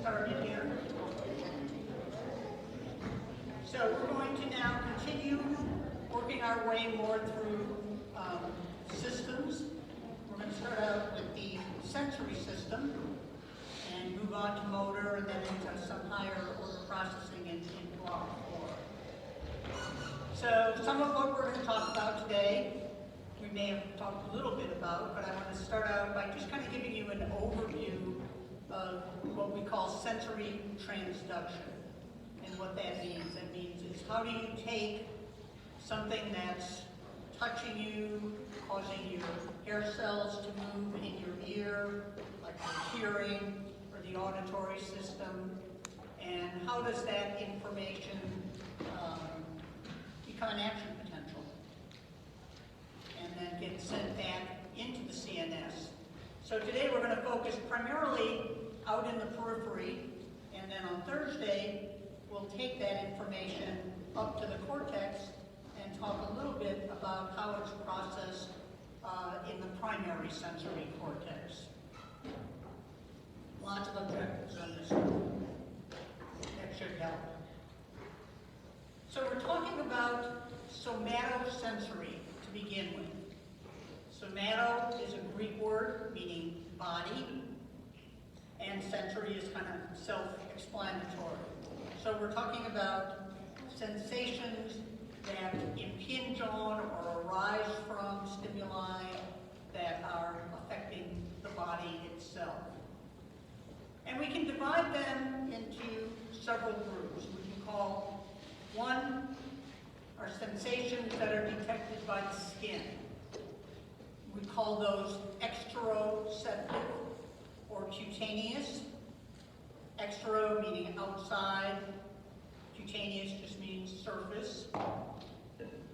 started here. So we're going to now continue working our way more through systems. We're going to start out with the sensory system and move on to motor and then into some higher order processing in block 4. So some of what we're going to talk about today, we may have talked a little bit about, but I want to start out by just kind of giving you an overview of what we call sensory transduction and what that means. That means is how do you take something that's touching you, causing your hair cells to move in your ear, like the hearing or the auditory system, and how does that information become an action potential and then get sent back into the CNS. So today we're going to focus primarily out in the periphery, and then on Thursday we'll take that information up to the cortex and talk a little bit about how it's processed in the primary sensory cortex. Lots of objectives on this one. That should help. So we're talking about somatosensory to begin with. Somato is a Greek word meaning body, and sensory is kind of self-explanatory. So we're talking about sensations that impinge on or arise from stimuli that are affecting the body itself. And we can divide them into several groups. We can call one are sensations that are detected by the skin. We call those exteroceptive or cutaneous. Extero meaning outside, cutaneous just means surface.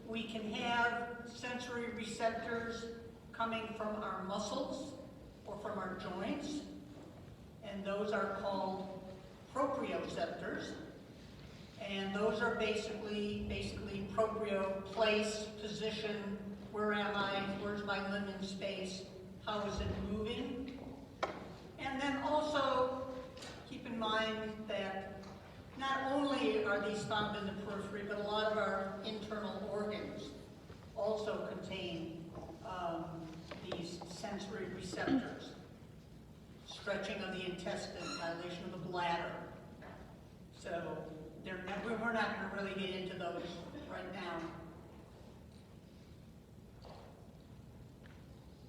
We can have sensory receptors coming from our muscles or from our joints, and those are called proprioceptors. And those are basically proprio, place, position, where am I, where's my limb in space, how is it moving? And then also keep in mind that not only are these found in the periphery, but a lot of our internal organs also contain these sensory receptors. Stretching of the intestine, dilation of the bladder. So we're not going to really get into those right now.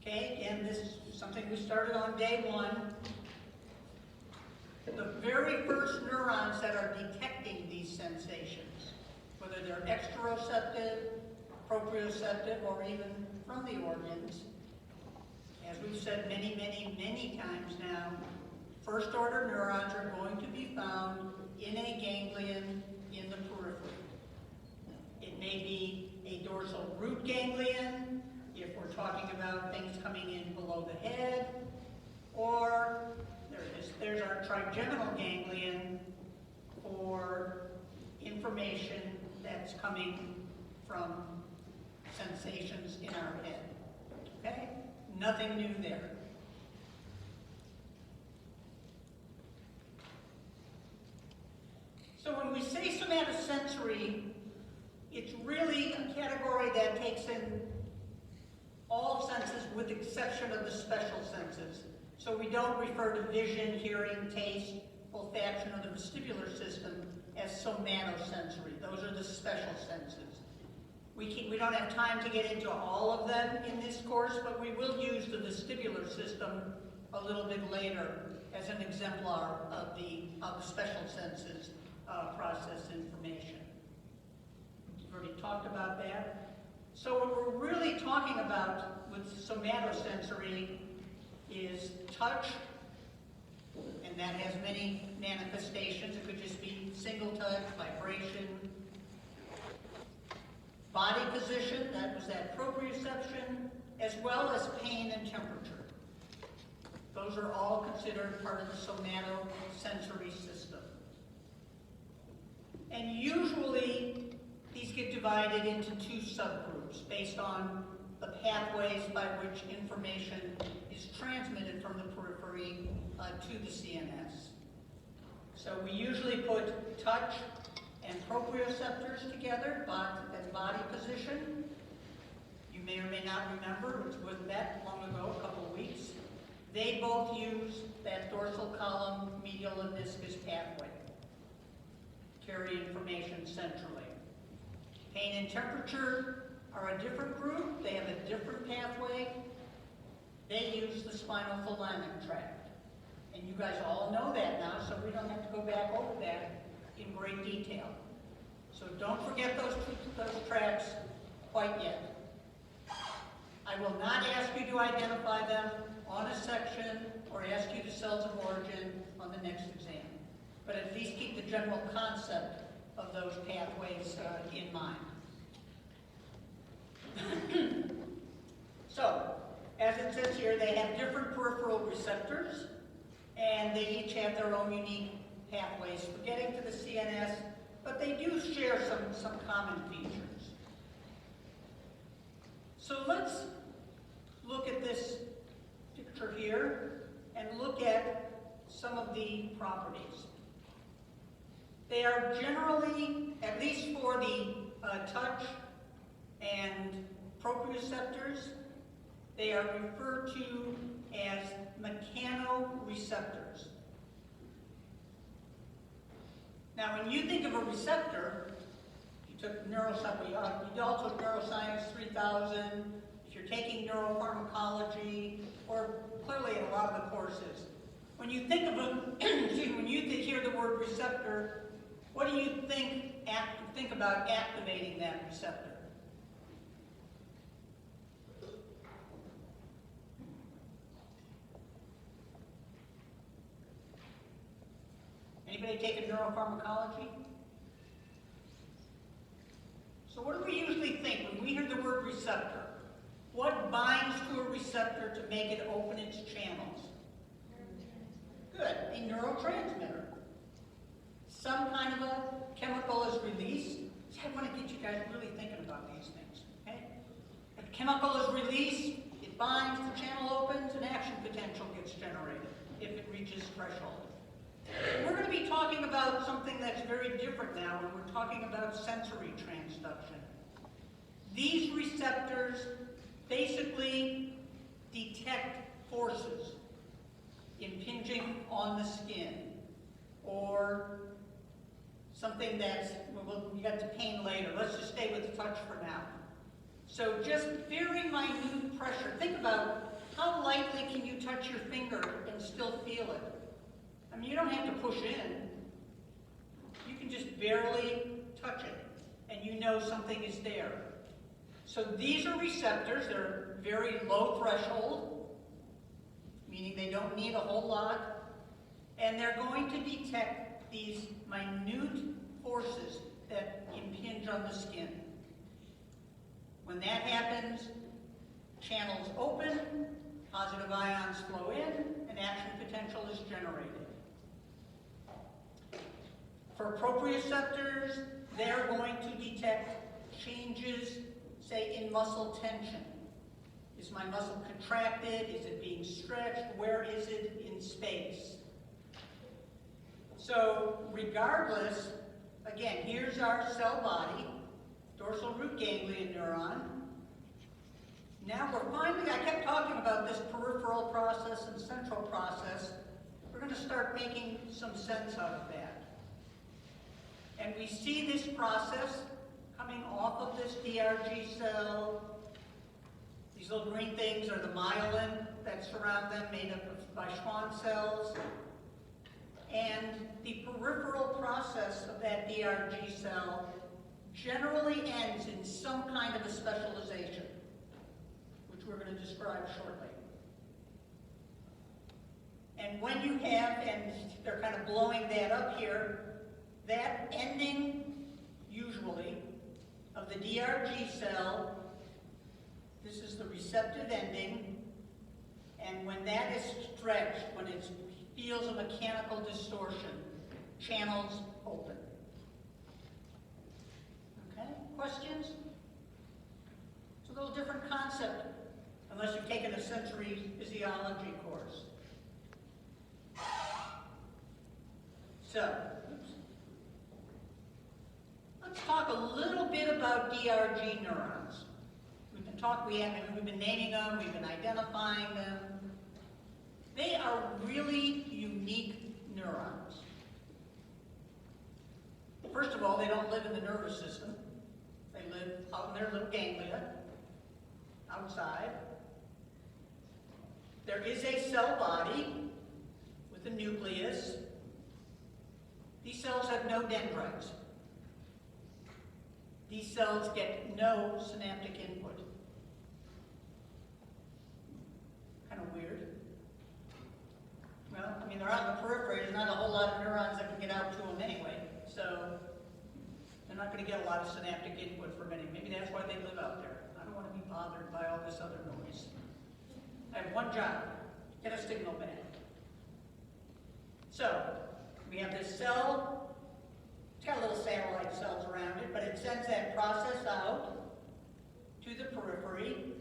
Okay, again, this is something we started on day 1. The very first neurons that are detecting these sensations, whether they're exteroceptive, proprioceptive, or even from the organs, as we've said many, many, many times now, first order neurons are going to be found in a ganglion in the periphery. It may be a dorsal root ganglion, if we're talking about things coming in below the head, or there it is, there's our trigeminal ganglion for information that's coming from sensations in our head. Okay? Nothing new there. So when we say somatosensory, it's really a category that takes in all senses with the exception of the special senses. So we don't refer to vision, hearing, taste, olfaction, or the vestibular system as somatosensory. Those are the special senses. We don't have time to get into all of them in this course, but we will use the vestibular system a little bit later as an exemplar of how the special senses process information. We've already talked about that. So what we're really talking about with somatosensory is touch, and that has many manifestations. It could just be single touch, vibration, body position, that was that proprioception, as well as pain and temperature. Those are all considered part of the somatosensory system. And usually these get divided into 2 subgroups based on the pathways by which information is transmitted from the periphery to the CNS. So we usually put touch and proprioceptors together, and body position. You may or may not remember, it was that long ago, a couple of weeks. They both use that dorsal column medial meniscus pathway. Carry information centrally. Pain and temperature are a different group. They have a different pathway. They use the spinal thalamic tract. And you guys all know that now, so we don't have to go back over that in great detail. So don't forget those tracks quite yet. I will not ask you to identify them on a section or ask you the cells of origin on the next exam. But at least keep the general concept of those pathways in mind. So, as it says here, they have different peripheral receptors, and they each have their own unique pathways for getting to the CNS, but they do share some common features. So let's look at this picture here and look at some of the properties. They are generally, at least for the touch and proprioceptors, they are referred to as mechanoreceptors. Now, when you think of a receptor, you took neuroscience, you all took Neuroscience 3000, if you're taking neuropharmacology, or clearly in a lot of the courses, when you think of a, when you hear the word receptor, what do you think about activating that receptor? Anybody taken neuropharmacology? So what do we usually think when we hear the word receptor? What binds to a receptor to make it open its channels? Good, a neurotransmitter. Some kind of a chemical is released. See, I want to get you guys really thinking about these things, okay? If a chemical is released, it binds, the channel opens, and action potential gets generated if it reaches threshold. We're going to be talking about something that's very different now when we're talking about sensory transduction. These receptors basically detect forces impinging on the skin or something that's, well, we got to pain later. Let's just stay with touch for now. So just very minute pressure. Think about how lightly can you touch your finger and still feel it. I mean, you don't have to push in. You can just barely touch it, and you know something is there. So these are receptors. They're very low threshold, meaning they don't need a whole lot, and they're going to detect these minute forces that impinge on the skin. When that happens, channels open, positive ions flow in, and action potential is generated. For proprioceptors, they're going to detect changes, say, in muscle tension. Is my muscle contracted? Is it being stretched? Where is it in space? So, regardless, again, here's our cell body, dorsal root ganglion neuron. Now we're finally, I kept talking about this peripheral process and central process. We're going to start making some sense out of that. And we see this process coming off of this DRG cell. These little green things are the myelin that surround them, made up by Schwann cells. And the peripheral process of that DRG cell generally ends in some kind of a specialization, which we're going to describe shortly. And when you have, and they're kind of blowing that up here, that ending, usually, of the DRG cell, this is the receptive ending, and when that is stretched, when it feels a mechanical distortion, channels open. Okay, questions? It's a little different concept, unless you've taken a sensory physiology course. So, let's talk a little bit about DRG neurons. We've been naming them, we've been identifying them. They are really unique neurons. First of all, they don't live in the nervous system. They live out in their little ganglia, outside. There is a cell body with a nucleus. These cells have no dendrites. These cells get no synaptic input. Kind of weird. Well, I mean, they're out in the periphery. There's not a whole lot of neurons that can get out to them anyway. So they're not going to get a lot of synaptic input from any. Maybe that's why they live out there. I don't want to be bothered by all this other noise. I have one job, get a signal back. So we have this cell. It's got little satellite cells around it, but it sends that process out to the periphery,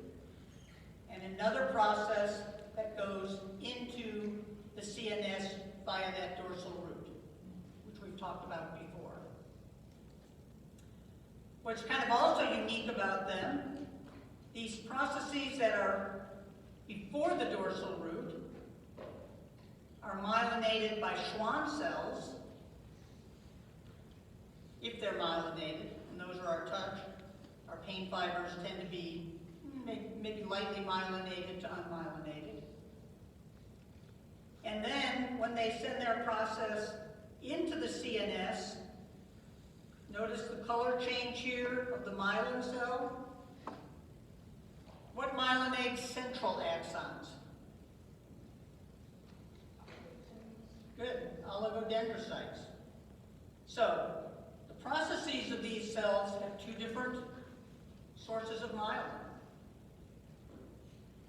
and another process that goes into the CNS via that dorsal route, which we've talked about before. What's kind of also unique about them, these processes that are before the dorsal route are myelinated by Schwann cells, if they're myelinated, and those are our touch. Our pain fibers tend to be maybe lightly myelinated to unmyelinated. And then when they send their process into the CNS, notice the color change here of the myelin cell. What myelinates central axons? Good, oligodendrocytes. So, the processes of these cells have two different sources of myelin.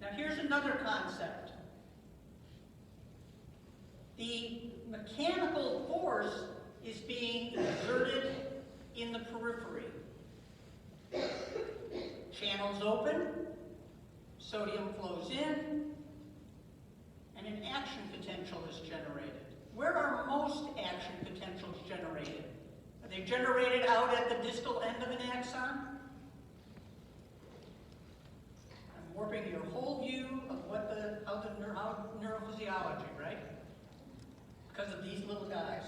Now here's another concept. The mechanical force is being exerted in the periphery. Channels open, sodium flows in, and an action potential is generated. Where are most action potentials generated? Are they generated out at the distal end of an axon? I'm warping your whole view of how neurophysiology, right? Because of these little guys.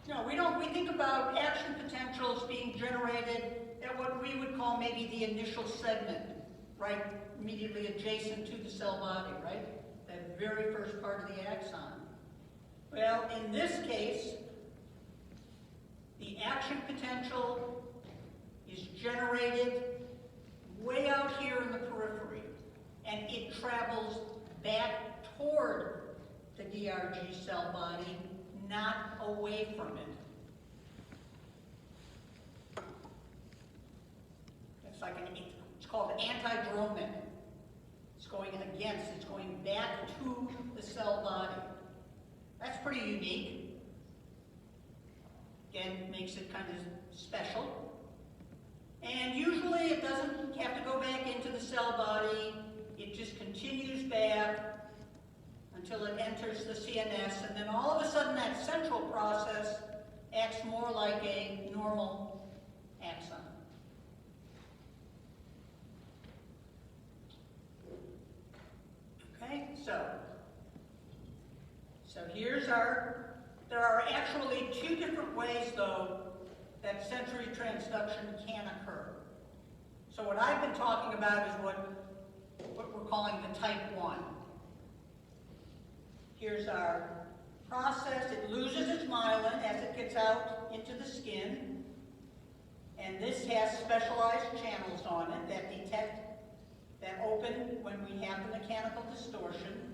No, we think about action potentials being generated at what we would call maybe the initial segment, right? Immediately adjacent to the cell body, right? That very first part of the axon. Well, in this case, the action potential is generated way out here in the periphery, and it travels back toward the DRG cell body, not away from it. It's called antidromic. It's going against, it's going back to the cell body. That's pretty unique. Again, makes it kind of special. And usually it doesn't have to go back into the cell body. It just continues back until it enters the CNS, and then all of a sudden that central process acts more like a normal axon. Okay, so there are actually two different ways, though, that sensory transduction can occur. So what I've been talking about is what we're calling the type 1. Here's our process. It loses its myelin as it gets out into the skin. And this has specialized channels on it that open when we have the mechanical distortion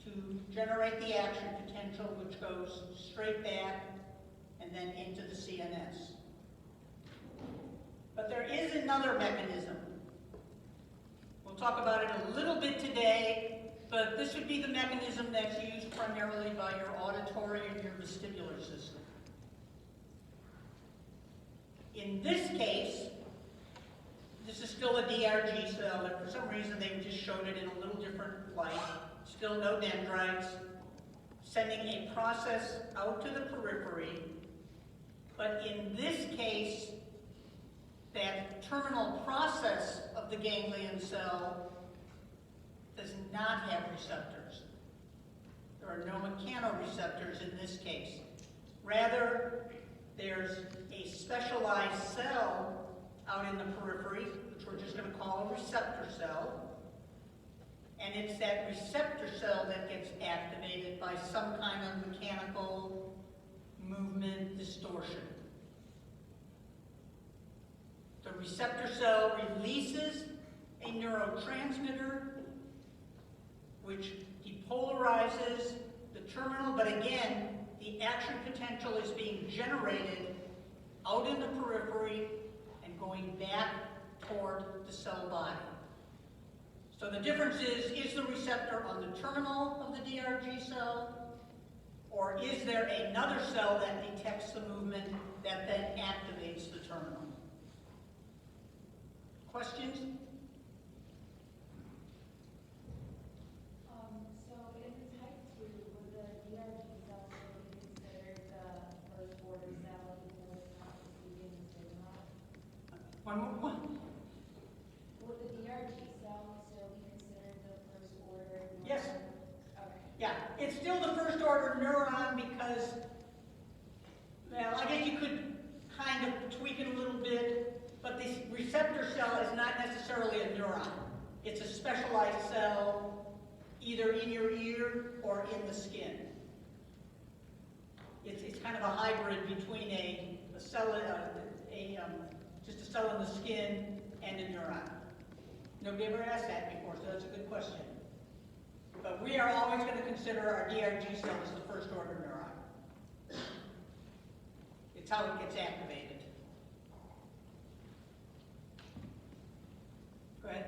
to generate the action potential, which goes straight back and then into the CNS. But there is another mechanism. We'll talk about it a little bit today, but this would be the mechanism that's used primarily by your auditory and your vestibular system. In this case, this is still a DRG cell, and for some reason they just showed it in a little different light. Still no dendrites. sending a process out to the periphery, but in this case, that terminal process of the ganglion cell does not have receptors. There are no mechanoreceptors in this case. Rather, there's a specialized cell out in the periphery, which we're just going to call a receptor cell. And it's that receptor cell that gets activated by some kind of mechanical movement distortion. The receptor cell releases a neurotransmitter which depolarizes the terminal, but again, the action potential is being generated out in the periphery and going back toward the cell body. So the difference is the receptor on the terminal of the DRG cell, or is there another cell that detects the movement that then activates the terminal? Questions? So in the type 2, would the DRG cell still be considered the first order cell even though it's not receiving the signal? One. Would the DRG cell still be considered the first order neuron? Yes. Okay. Yeah, it's still the first order neuron because, well, I guess you could kind of tweak it a little bit, but the receptor cell is not necessarily a neuron. It's a specialized cell either in your ear or in the skin. It's kind of a hybrid between a cell, just a cell in the skin and a neuron. Nobody ever asked that before, so that's a good question. But we are always going to consider our DRG cell as the first order neuron. It's how it gets activated. Go ahead.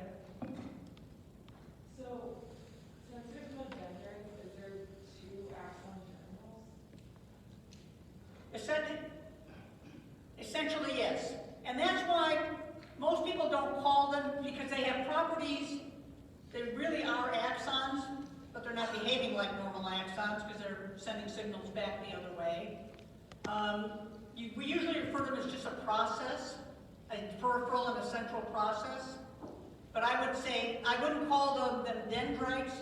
So, since there's no dendrites, is there two axon terminals? Essentially, yes. And that's why most people don't call them, because they have properties, they really are axons, but they're not behaving like normal axons because they're sending signals back the other way. We usually refer to them as just a process, a peripheral and a central process. But I would say, I wouldn't call them dendrites,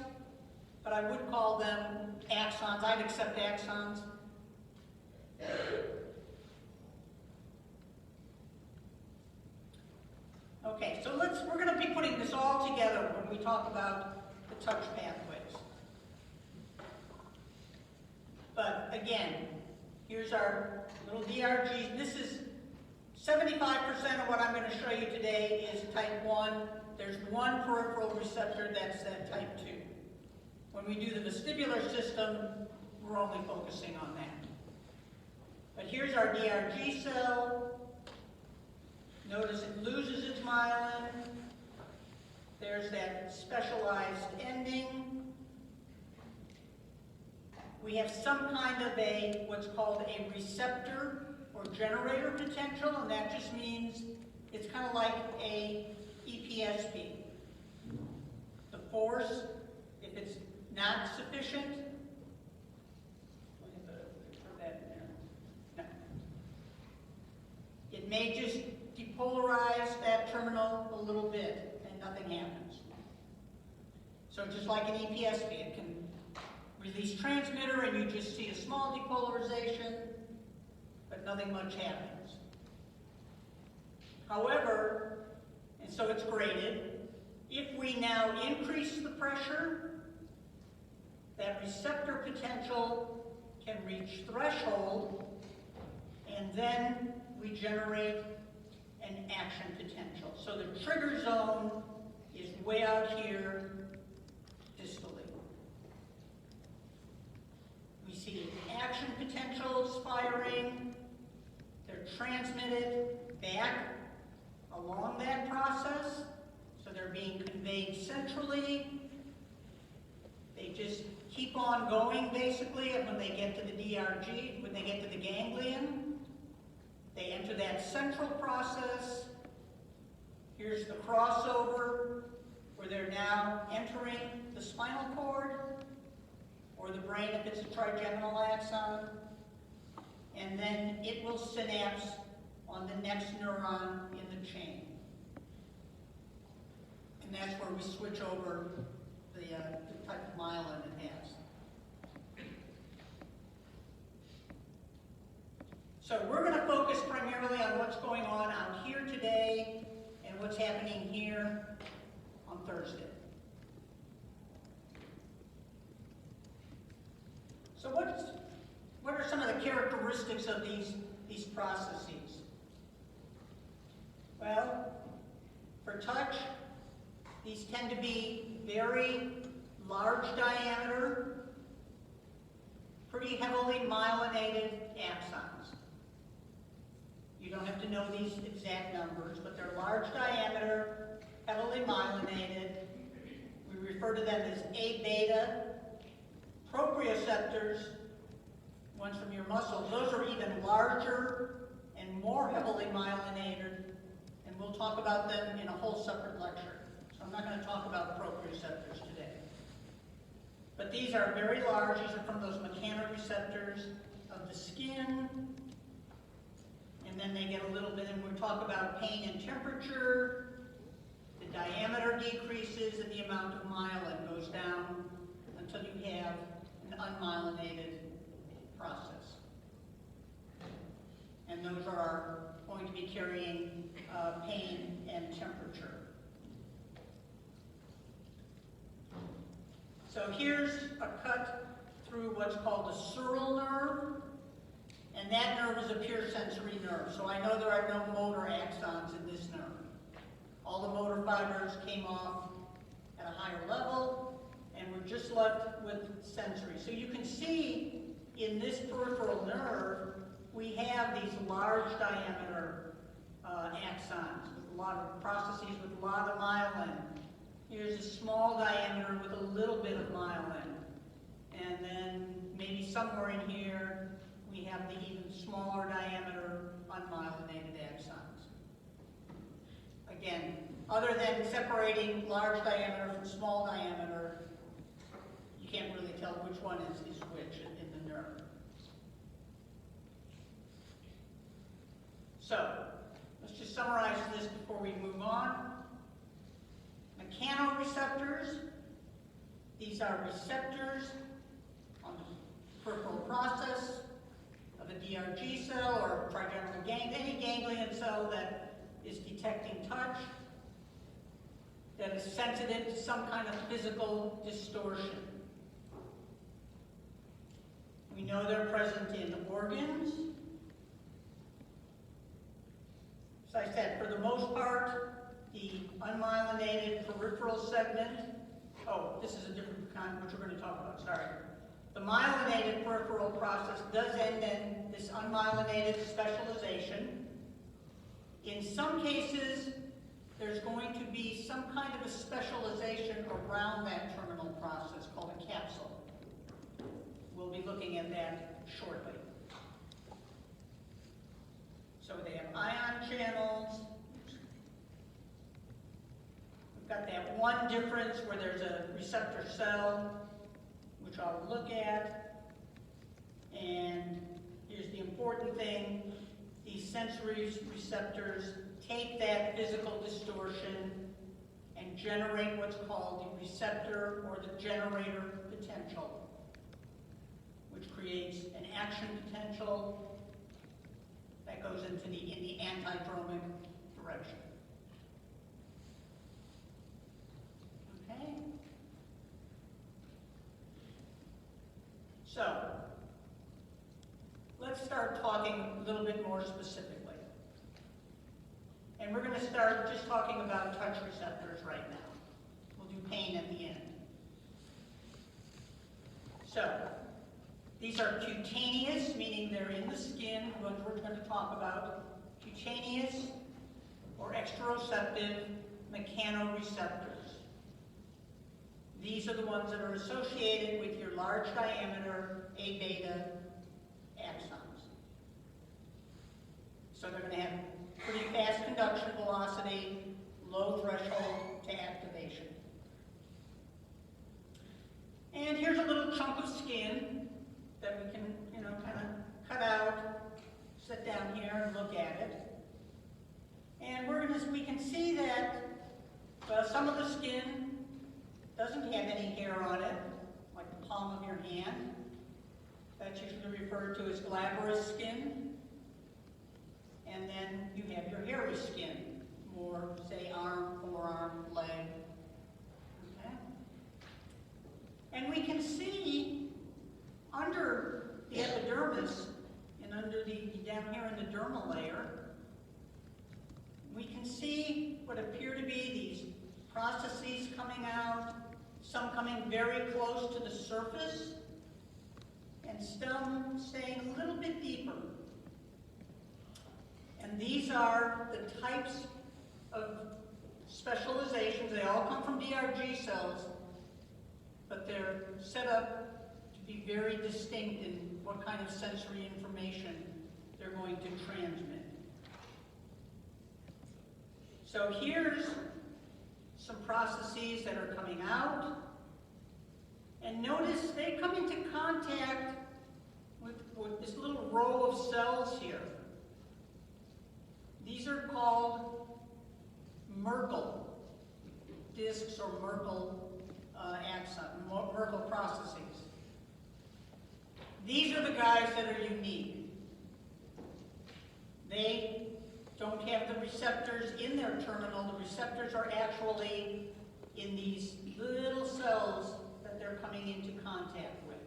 but I would call them axons. I'd accept axons. Okay, so we're going to be putting this all together when we talk about the touch pathways. But again, here's our little DRGs. This is 75% of what I'm going to show you today is type 1. There's one peripheral receptor, that's that type 2. When we do the vestibular system, we're only focusing on that. But here's our DRG cell. Notice it loses its myelin. There's that specialized ending. We have some kind of what's called a receptor or generator potential, and that just means it's kind of like a EPSP. The force, if it's not sufficient, let me put that in there. No. It may just depolarize that terminal a little bit and nothing happens. So just like an EPSP, it can release transmitter and you just see a small depolarization, but nothing much happens. However, and so it's graded, if we now increase the pressure, that receptor potential can reach threshold, and then we generate an action potential. So the trigger zone is way out here distally. We see action potentials firing. They're transmitted back along that process. So they're being conveyed centrally. They just keep on going basically, and when they get to the DRG, when they get to the ganglion, they enter that central process. Here's the crossover, where they're now entering the spinal cord. or the brain if it's a trigeminal axon, and then it will synapse on the next neuron in the chain. And that's where we switch over the type of myelin it has. So we're going to focus primarily on what's going on out here today and what's happening here on Thursday. So what are some of the characteristics of these processes? Well, for touch, these tend to be very large diameter, pretty heavily myelinated axons. You don't have to know these exact numbers, but they're large diameter, heavily myelinated. We refer to them as A-beta. Proprioceptors, ones from your muscle, those are even larger and more heavily myelinated, and we'll talk about them in a whole separate lecture. So I'm not going to talk about proprioceptors today. But these are very large. These are from those mechanoreceptors of the skin. And then they get a little bit, and we'll talk about pain and temperature. The diameter decreases and the amount of myelin goes down until you have an unmyelinated process. And those are going to be carrying pain and temperature. So here's a cut through what's called a sural nerve, and that nerve is a pure sensory nerve. So I know there are no motor axons in this nerve. All the motor fibers came off at a higher level, and we're just left with sensory. So you can see in this peripheral nerve, we have these large diameter axons with a lot of processes with a lot of myelin. Here's a small diameter with a little bit of myelin. And then maybe somewhere in here, we have the even smaller diameter unmyelinated axons. Again, other than separating large diameter from small diameter, you can't really tell which one is which in the nerve. So, let's just summarize this before we move on. Mechanoreceptors, these are receptors on the peripheral process of a DRG cell or trigeminal any ganglion cell that is detecting touch, that is sensitive to some kind of physical distortion. We know they're present in organs. As I said, for the most part, the unmyelinated peripheral segment, this is a different kind, which we're going to talk about, sorry. The myelinated peripheral process does end in this unmyelinated specialization. In some cases, there's going to be some kind of a specialization around that terminal process called a capsule. We'll be looking at that shortly. So they have ion channels. We've got that one difference where there's a receptor cell, which I'll look at. And here's the important thing. These sensory receptors take that physical distortion and generate what's called the receptor or the generator potential, which creates an action potential that goes in the antidromic direction. Okay? So, let's start talking a little bit more specifically. And we're going to start just talking about touch receptors right now. We'll do pain at the end. So, these are cutaneous, meaning they're in the skin, what we're going to talk about. Cutaneous or exteroceptive mechanoreceptors. These are the ones that are associated with your large diameter A-beta axons. So they're going to have pretty fast conduction velocity, low threshold to activation. And here's a little chunk of skin that we can, kind of cut out, sit down here and look at it. And we can see that some of the skin doesn't have any hair on it, like the palm of your hand. That's usually referred to as glabrous skin. And then you have your hairy skin, more, say, arm, forearm, leg. Okay? And we can see under the epidermis and under down here in the dermal layer, we can see what appear to be these processes coming out, some coming very close to the surface, and some staying a little bit deeper. And these are the types of specializations. They all come from DRG cells, but they're set up to be very distinct in what kind of sensory information they're going to transmit. So here's some processes that are coming out. And notice they come into contact with this little row of cells here. These are called Merkel discs or Merkel Merkel processes. These are the guys that are unique. They don't have the receptors in their terminal. The receptors are actually in these little cells that they're coming into contact with.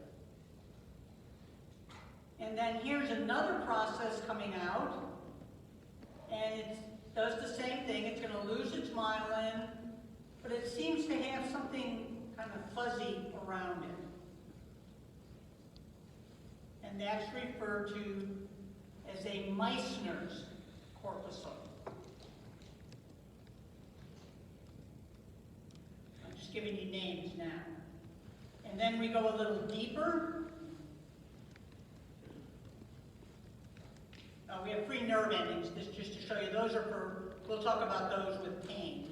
And then here's another process coming out, and it does the same thing. It's going to lose its myelin, but it seems to have something kind of fuzzy around it. And that's referred to as a Meissner's corpuscle. I'm just giving you names now. And then we go a little deeper. We have free nerve endings, this just to show you. Those are for, we'll talk about those with pain.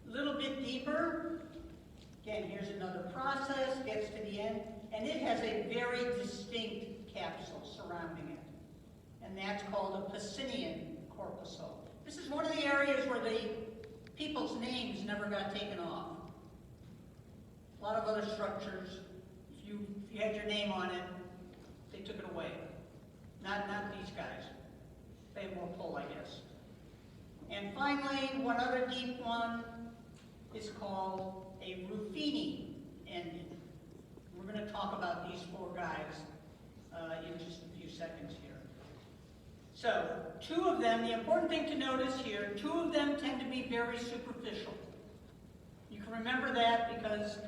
A little bit deeper. Again, here's another process, gets to the end, and it has a very distinct capsule surrounding it. And that's called a Pacinian corpuscle. This is one of the areas where the people's names never got taken off. A lot of other structures, if you had your name on it, they took it away. Not these guys. They have more pull, I guess. And finally, one other deep one is called a Ruffini ending. We're going to talk about these four guys in just a few seconds here. So, two of them, the important thing to notice here, two of them tend to be very superficial. You can remember that because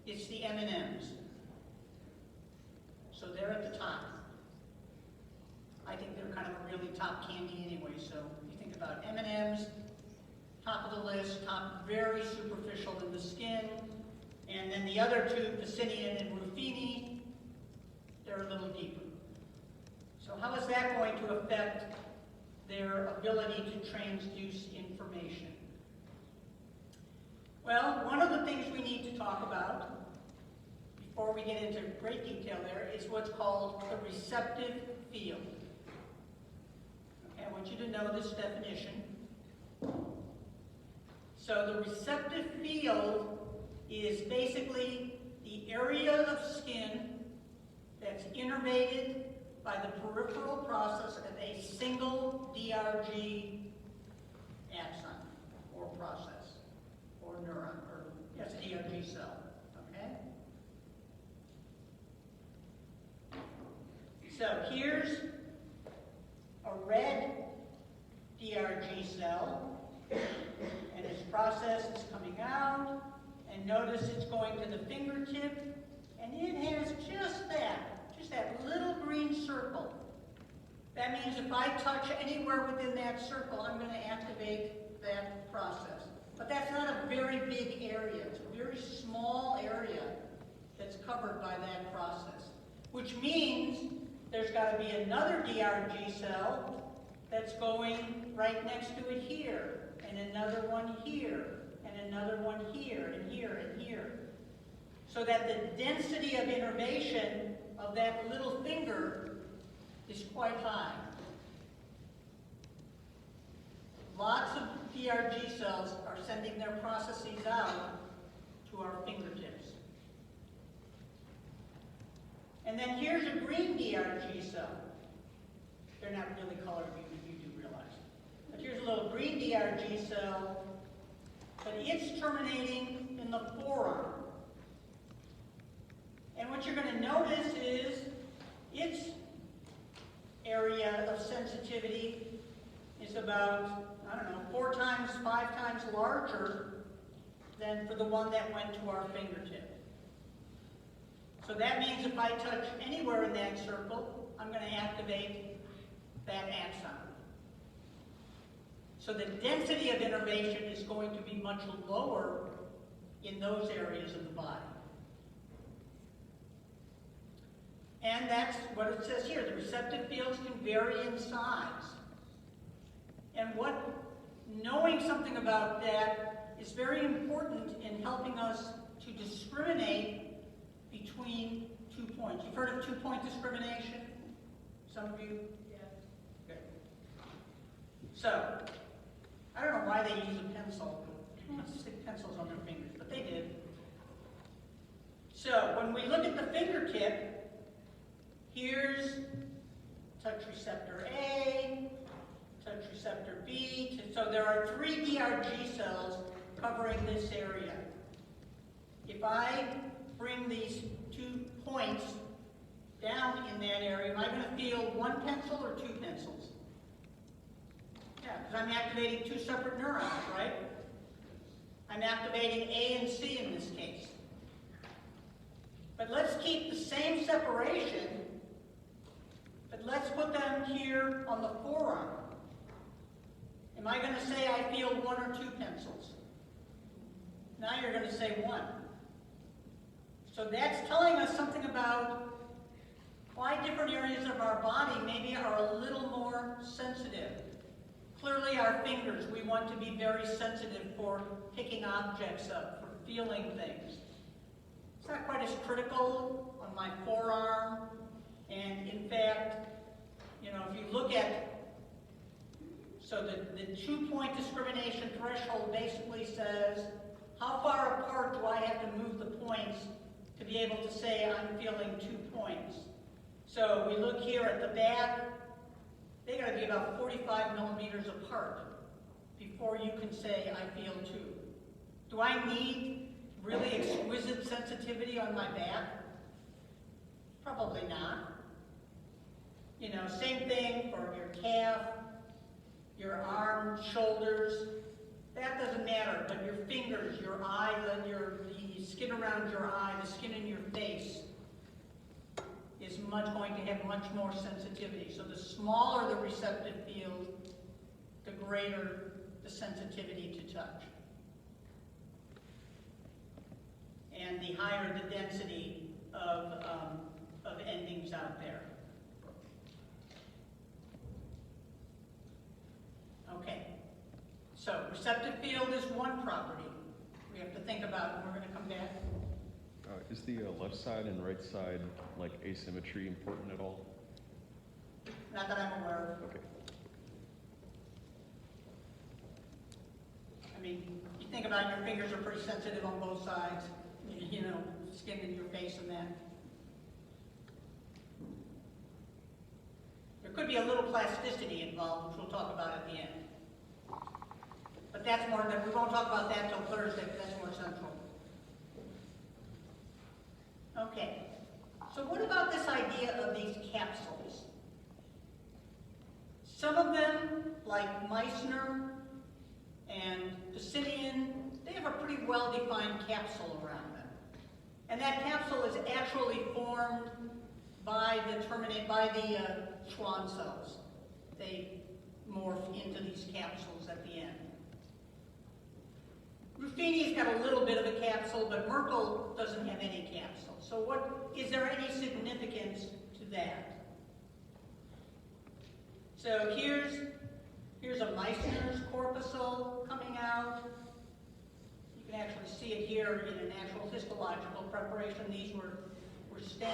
it's the M&Ms. So they're at the top. I think they're kind of a really top candy anyway, so if you think about M&Ms, top of the list, top very superficial in the skin, and then the other two, Pacinian and Ruffini, they're a little deeper. So how is that going to affect their ability to transduce information? Well, one of the things we need to talk about before we get into great detail there is what's called the receptive field. Okay, I want you to know this definition. So the receptive field is basically the area of skin that's innervated by the peripheral process of a single DRG axon, or process, or neuron, or yes, DRG cell, okay? So here's a red DRG cell, and its process is coming out, and notice it's going to the fingertip, and it has just that little green circle. That means if I touch anywhere within that circle, I'm going to activate that process. But that's not a very big area. It's a very small area that's covered by that process, which means there's got to be another DRG cell that's going right next to it here, and another one here, and and another one here, and here, and here. So that the density of innervation of that little finger is quite high. Lots of DRG cells are sending their processes out to our fingertips. And then here's a green DRG cell. They're not really colored, you do realize. But here's a little green DRG cell, but it's terminating in the forearm. And what you're going to notice is its area of sensitivity is about, 4 times, 5 times larger than for the one that went to our fingertip. So that means if I touch anywhere in that circle, I'm going to activate that axon. So the density of innervation is going to be much lower in those areas of the body. And that's what it says here. The receptive fields can vary in size. And knowing something about that is very important in helping us to discriminate between 2 points. You've heard of 2-point discrimination? Some of you? Yes. Good. So, I don't know why they use a pencil. Let's stick pencils on their fingers, but they did. So, when we look at the fingertip, here's touch receptor A, touch receptor B. So there are 3 DRG cells covering this area. If I bring these 2 points down in that area, am I going to feel 1 pencil or 2 pencils? Yeah, because I'm activating 2 separate neurons, right? I'm activating A and C in this case. But let's keep the same separation, but let's put them here on the forearm. Am I going to say I feel 1 or 2 pencils? Now you're going to say 1. So that's telling us something about why different areas of our body maybe are a little more sensitive. Clearly our fingers, we want to be very sensitive for picking objects up, for feeling things. It's not quite as critical on my forearm. And in fact, if you look at, so the 2-point discrimination threshold basically says, how far apart do I have to move the points to be able to say I'm feeling 2 points? So we look here at the back, they got to be about 45 millimeters apart before you can say I feel 2. Do I need really exquisite sensitivity on my back? Probably not. Same thing for your calf, your arm, shoulders. That doesn't matter, but your fingers, your eyelid, the skin around your eye, the skin in your face is going to have much more sensitivity. So the smaller the receptive field, the greater the sensitivity to touch. And the higher the density of endings out there. Okay, so receptive field is one property we have to think about, and we're going to come back. Is the left side and right side, like, asymmetry important at all? Not that I'm aware of. Okay. I mean, you think about it, your fingers are pretty sensitive on both sides, skin in your face and that. There could be a little plasticity involved, which we'll talk about at the end. But that's more than, we won't talk about that till Thursday, but that's more central. Okay, so what about this idea of these capsules? Some of them, like Meissner and Pacinian, they have a pretty well-defined capsule around them. And that capsule is actually formed by the Schwann cells. They morph into these capsules at the end. Ruffini's got a little bit of a capsule, but Merkel doesn't have any capsule. So is there any significance to that? So here's a Meissner's corpuscle coming out. You can actually see it here in an actual histological preparation. These were stained.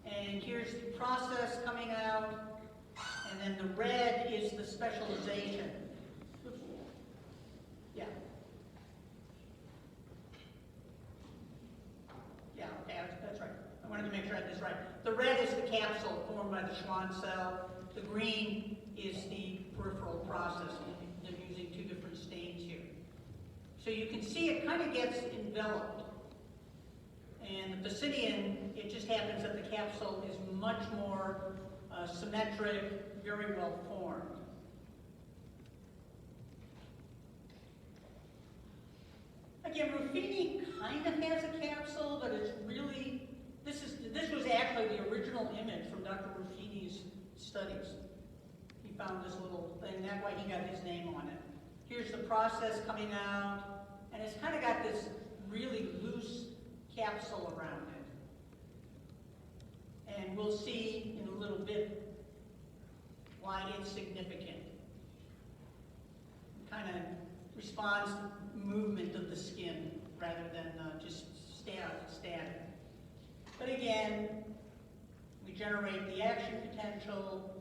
And here's the process coming out, and then the red is the specialization. Oops. Yeah. Yeah, okay, that's right. I wanted to make sure I had this right. The red is the capsule formed by the Schwann cell. The green is the peripheral process. They're using two different stains here. So you can see it kind of gets enveloped. And the Pacinian, it just happens that the capsule is much more symmetric, very well formed. Again, Ruffini kind of has a capsule, but it's really, this was actually the original image from Dr. Ruffini's studies. He found this little thing, that's why he got his name on it. Here's the process coming out, and it's kind of got this really loose capsule around it. And we'll see in a little bit why it's significant. It kind of responds to movement of the skin rather than just static. But again, we generate the action potential,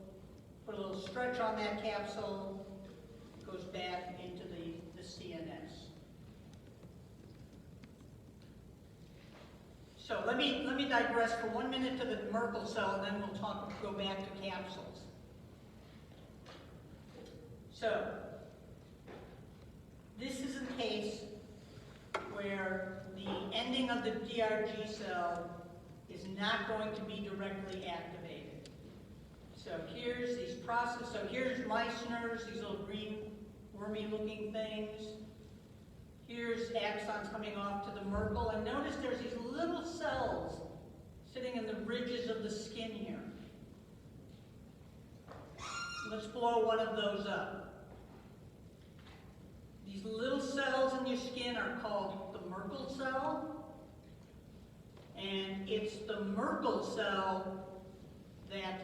put a little stretch on that capsule, it goes back into the CNS. So let me digress for 1 minute to the Merkel cell, and then we'll go back to capsules. So this is a case where the ending of the DRG cell is not going to be directly activated. So here's these processes. So here's Meissner's, these little green wormy-looking things. Here's axons coming off to the Merkel, and notice there's these little cells sitting in the ridges of the skin here. Let's blow one of those up. These little cells in your skin are called the Merkel cell, and it's the Merkel cell that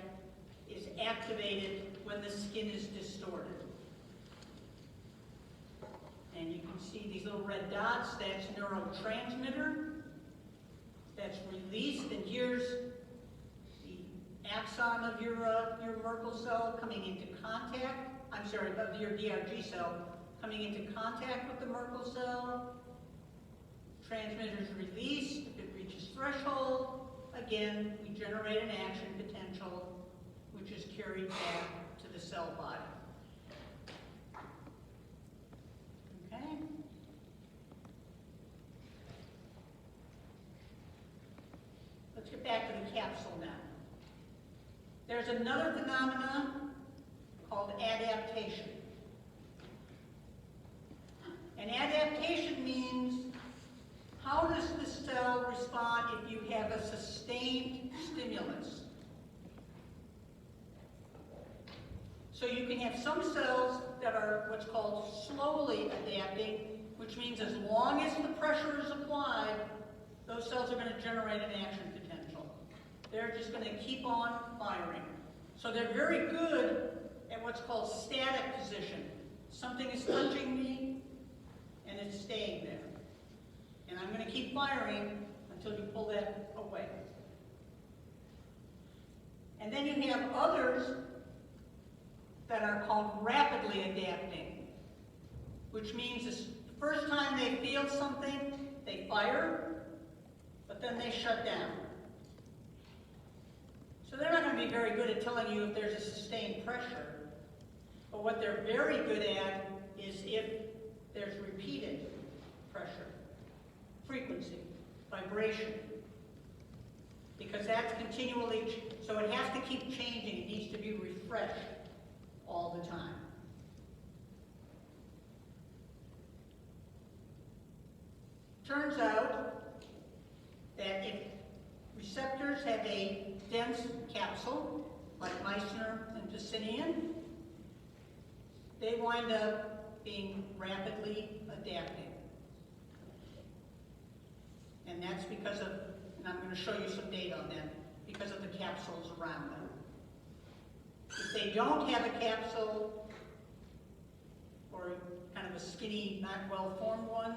is activated when the skin is distorted. And you can see these little red dots, that's neurotransmitter that's released, and here's the axon of your Merkel cell coming into contact, of your DRG cell coming into contact with the Merkel cell. Transmitter is released, if it reaches threshold, again, we generate an action potential which is carried back to the cell body. Okay? Let's get back to the capsule now. There's another phenomenon called adaptation. And adaptation means how does the cell respond if you have a sustained stimulus? So you can have some cells that are what's called slowly adapting, which means as long as the pressure is applied, those cells are going to generate an action potential. They're just going to keep on firing. So they're very good at what's called static position. Something is touching me, and it's staying there. And I'm going to keep firing until you pull that away. And then you have others that are called rapidly adapting, which means the first time they feel something, they fire, but then they shut down. So they're not going to be very good at telling you if there's a sustained pressure, but what they're very good at is if there's repeated pressure, frequency, vibration, because that's continually, so it has to keep changing, it needs to be refreshed all the time. Turns out that if receptors have a dense capsule, like Meissner and Pacinian, they wind up being rapidly adapting. And that's because of, and I'm going to show you some data on that, because of the capsules around them. If they don't have a capsule, or kind of of a skinny, not well-formed one,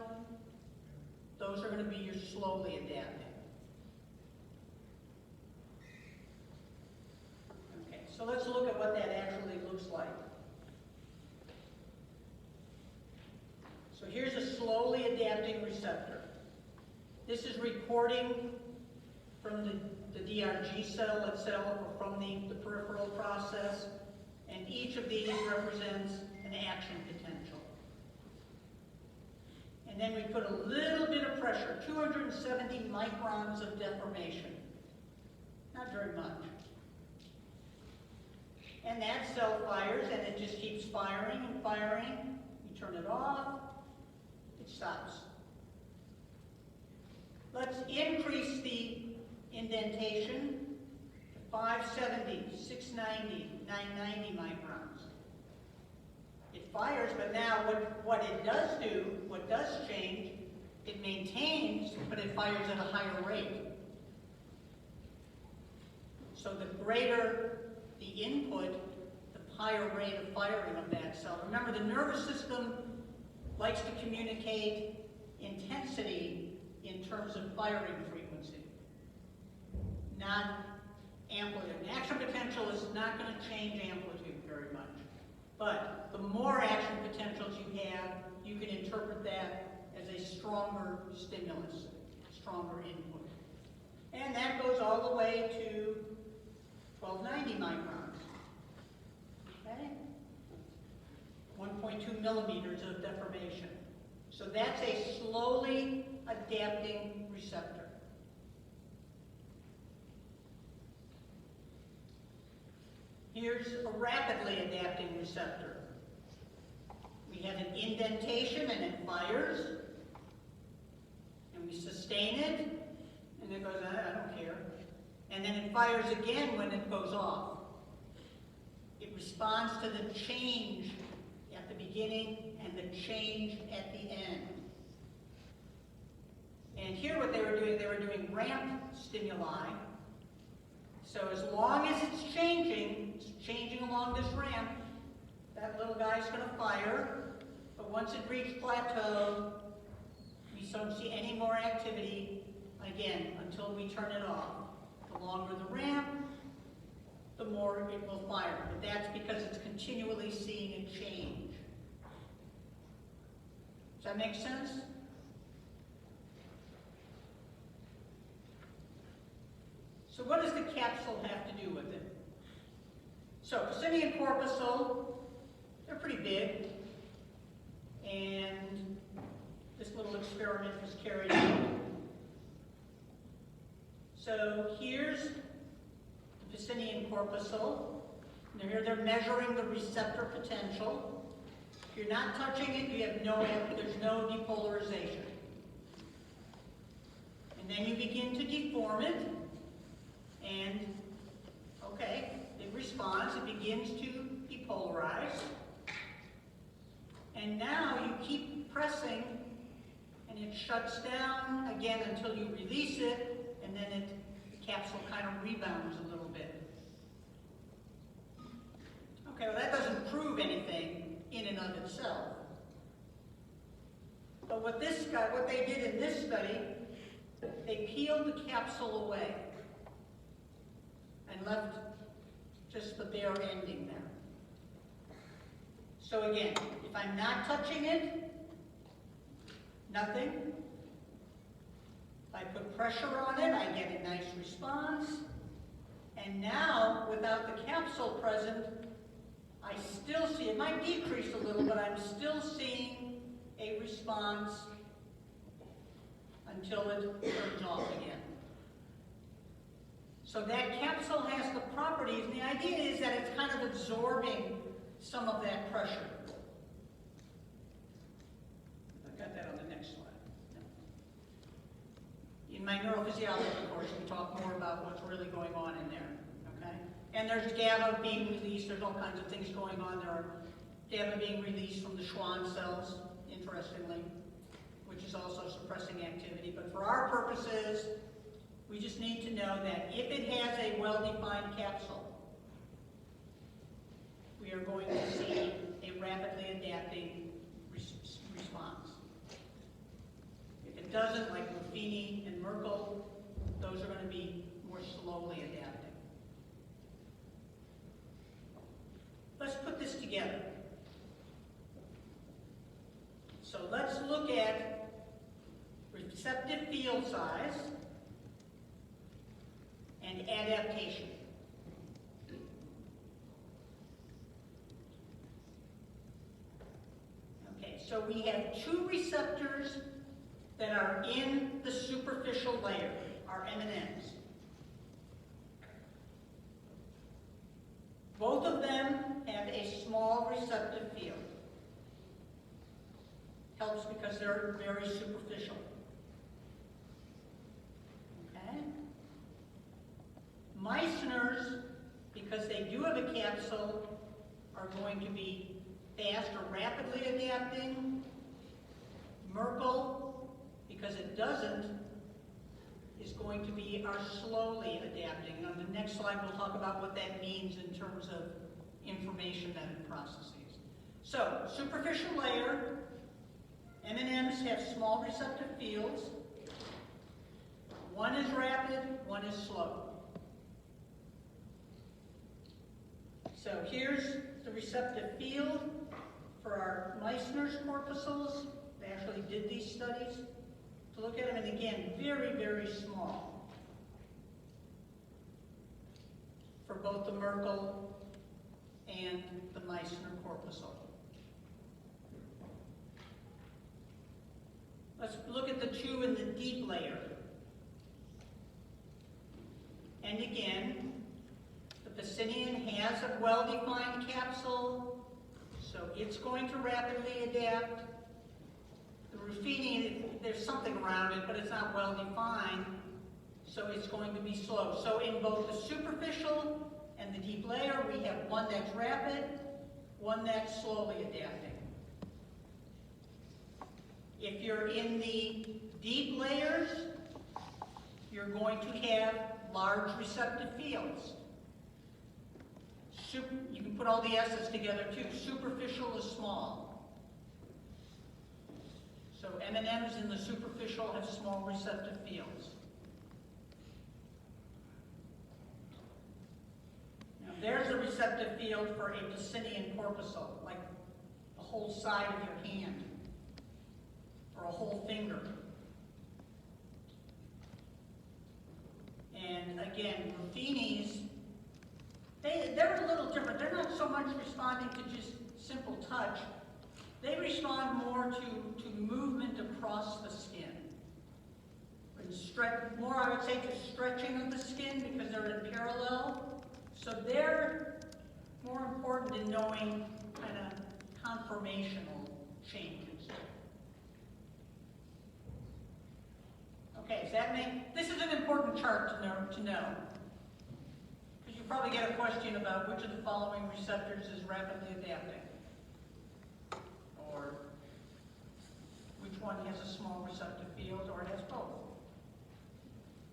those are going to be your slowly adapting. Okay, so let's look at what that actually looks like. So here's a slowly adapting receptor. This is reporting from the DRG cell itself, or from the peripheral process, and each of these represents an action potential. And then we put a little bit of pressure, 270 microns of deformation. Not very much. And that cell fires, and it just keeps firing and firing. You turn it off, it stops. Let's increase the indentation to 570, 690, 990 microns. It fires, but now what it does do, what does change, it maintains, but it fires at a higher rate. So the greater the input, the higher rate of firing of that cell. Remember, the nervous system likes to communicate intensity in terms of firing frequency, not amplitude. Action potential is not going to change amplitude very much. But the more action potentials you have, you can interpret that as a stronger stimulus, stronger input. And that goes all the way to 1290 microns. Okay? 1.2 millimeters of deformation. So that's a slowly adapting receptor. Here's a rapidly adapting receptor. We have an indentation and it fires, and we sustain it, and it goes, I don't care. And then it fires again when it goes off. It responds to the change at the beginning and the change at the end. And here what they were doing ramp stimuli. So as long as it's changing along this ramp, that little guy's going to fire. But once it reaches plateau, we don't see any more activity, again, until we turn it off. The longer the ramp, the more it will fire. But that's because it's continually seeing a change. Does that make sense? So what does the capsule have to do with it? So Pacini and corpuscle, they're pretty big. And this little experiment was carried out. So here's the Pacini and corpuscle. Here they're measuring the receptor potential. If you're not touching it, there's no depolarization. And then you begin to deform it. And, okay, it responds, it begins to depolarize. And now you keep pressing, and it shuts down again until you release it, and then the capsule kind of rebounds a little bit. Okay, well that doesn't prove anything in and of itself. But what they did in this study, they peeled the capsule away and left just the bare ending there. So again, if I'm not touching it, nothing. If I put pressure on it, I get a nice response. And now, without the capsule present, I still see, it might decrease a little, but I'm still seeing a response until it turns off again. So that capsule has the properties, and the idea is that it's kind of absorbing some of that pressure. I've got that on the next slide. In my neurophysiology course, we talk more about what's really going on in there, okay? And there's GABA being released, there's all kinds of things going on. There are GABA being released from the Schwann cells, interestingly, which is also suppressing activity. But for our purposes, we just need to know that if it has a well-defined capsule, we are going to see a rapidly adapting it doesn't, like Ruffini and Merkel, those are going to be more slowly adapting. Let's put this together. So let's look at receptive field size and adaptation. Okay, so we have two receptors that are in the superficial layer, our M&Ms. Both of them have a small receptive field. Helps because they're very superficial. Okay? Meissner's, because they do have a capsule, are going to be fast or rapidly adapting. Merkel, because it doesn't, is going to be our slowly adapting. On the next slide, we'll talk about what that means in terms of information method processes. So, superficial layer, M&Ms have small receptive fields. One is rapid, one is slow. So here's the receptive field for our Meissner's corpuscles. They actually did these studies to look at them, and again, very, very small for both the Merkel and the Meissner corpuscle. Let's look at the two in the deep layer. And again, the Pacinian has a well-defined capsule, so it's going to rapidly adapt. The Ruffini, there's something around it, but it's not well-defined, so it's going to be slow. So in both the superficial and the deep layer, we have one that's rapid, one that's slowly adapting. If you're in the deep layers, you're going to have large receptive fields. You can put all the S's together too. Superficial is small. So M&Ms in the superficial have small receptive fields. Now there's a receptive field for a Pacinian corpuscle, like the whole side of your hand, or a whole finger. And again, Ruffini's, they're a little different. They're not so much responding to just simple touch. They respond more to movement across the skin. And more, I would say, to stretching of the skin because they're in parallel. So they're more important in knowing kind of conformational changes. Okay, does that make, this is an important chart to know. Because you probably get a question about which of the following receptors is rapidly adapting. Or which one has a small receptive field, or it has both.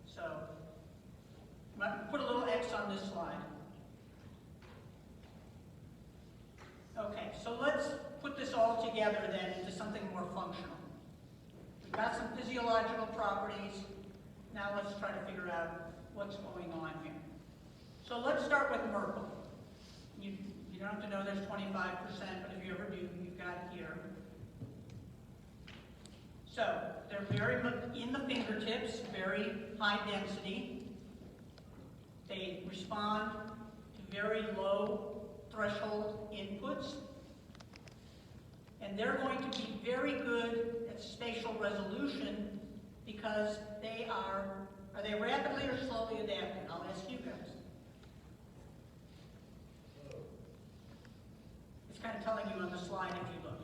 So, I'm going to put a little X on this slide. Okay, so let's put this all together then into something more functional. We've got some physiological properties. Now let's try to figure out what's going on here. So let's start with Merkel. You don't have to know there's 25%, but if you ever do, you've got it here. So they're very much in the fingertips, very high density. They respond to very low threshold inputs. And they're going to be very good at spatial resolution because they are they rapidly or slowly adapting? I'll ask you guys. It's kind of telling you on the slide if you look.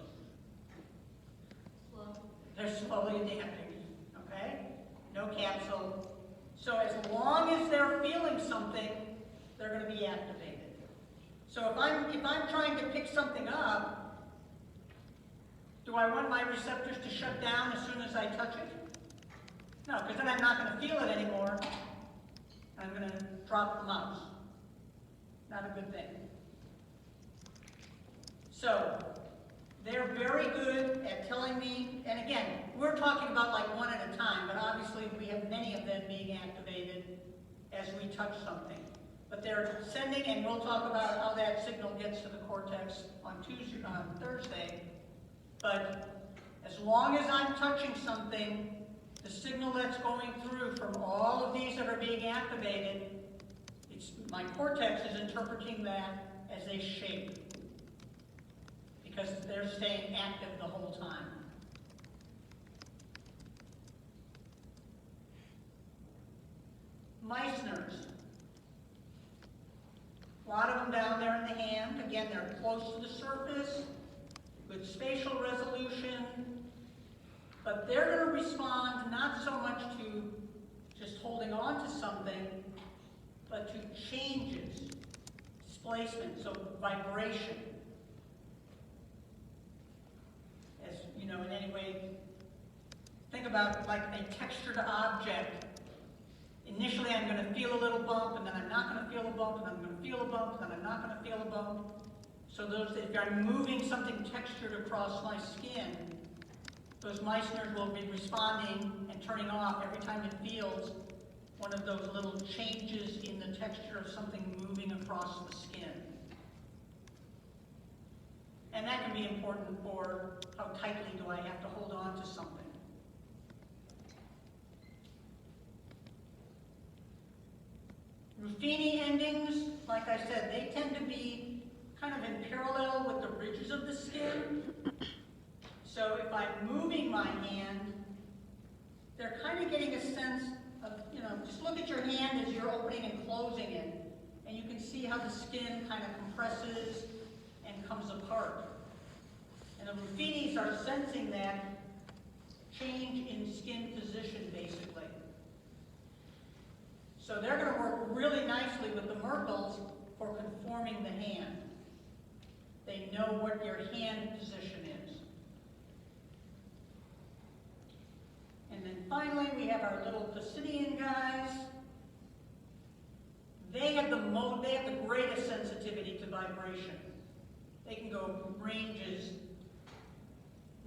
Slow. They're slowly adapting, okay? No capsule. So as long as they're feeling something, they're going to be activated. So if I'm trying to pick something up, do I want my receptors to shut down as soon as I touch it? No, because then I'm not going to feel it anymore. I'm going to drop the mouse. Not a good thing. So, They're very good at telling me, and again, we're talking about like one at a time, but obviously we have many of them being activated as we touch something. But they're sending, and we'll talk about how that signal gets to the cortex on Thursday. But as long as I'm touching something, the signal that's going through from all of these that are being activated, my cortex is interpreting that as a shape, because they're staying active the whole time. Meissner's. A lot of them down there in the hand. Again, they're close to the surface, good spatial resolution, but they're going to respond not so much to just holding on to something, but to changes, displacement, so vibration. As you know, in any way, think about like a textured object. Initially, I'm going to feel a little bump, and then I'm not going to feel a bump, and then I'm going to feel a bump, and then I'm not going to feel a bump. So if I'm moving something textured across my skin, those Meissners will be responding and turning off every time it feels one of those little changes in the texture of something moving across the skin. And that can be important for how tightly do I have to hold on to something. Ruffini endings, like I said, they tend to be kind of in parallel with the ridges of the skin. So if I'm moving my hand, they're kind of getting a sense of, just look at your hand as you're opening and closing it, and you can see how the skin kind of compresses and comes apart. And the Ruffinis are sensing that change in skin position, basically. So they're going to work really nicely with the Merkels for conforming the hand. They know what your hand position is. And then finally, we have our little Pacinian guys. They have the greatest sensitivity to vibration. They can go ranges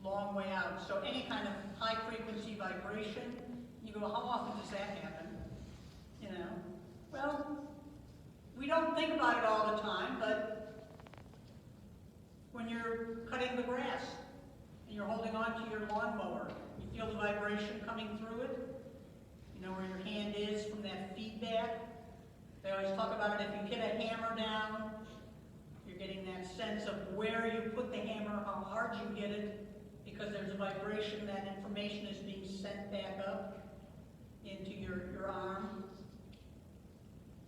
long way out. So any kind of high frequency vibration, you go, how often does that happen? Well, we don't think about it all the time, but when you're cutting the grass and you're holding on to your lawnmower, you feel the vibration coming through it. You know where your hand is from that feedback. They always talk about it, if you hit a hammer down, you're getting that sense of where you put the hammer, how hard you hit it, because there's a vibration, that information is being sent back up into your arm.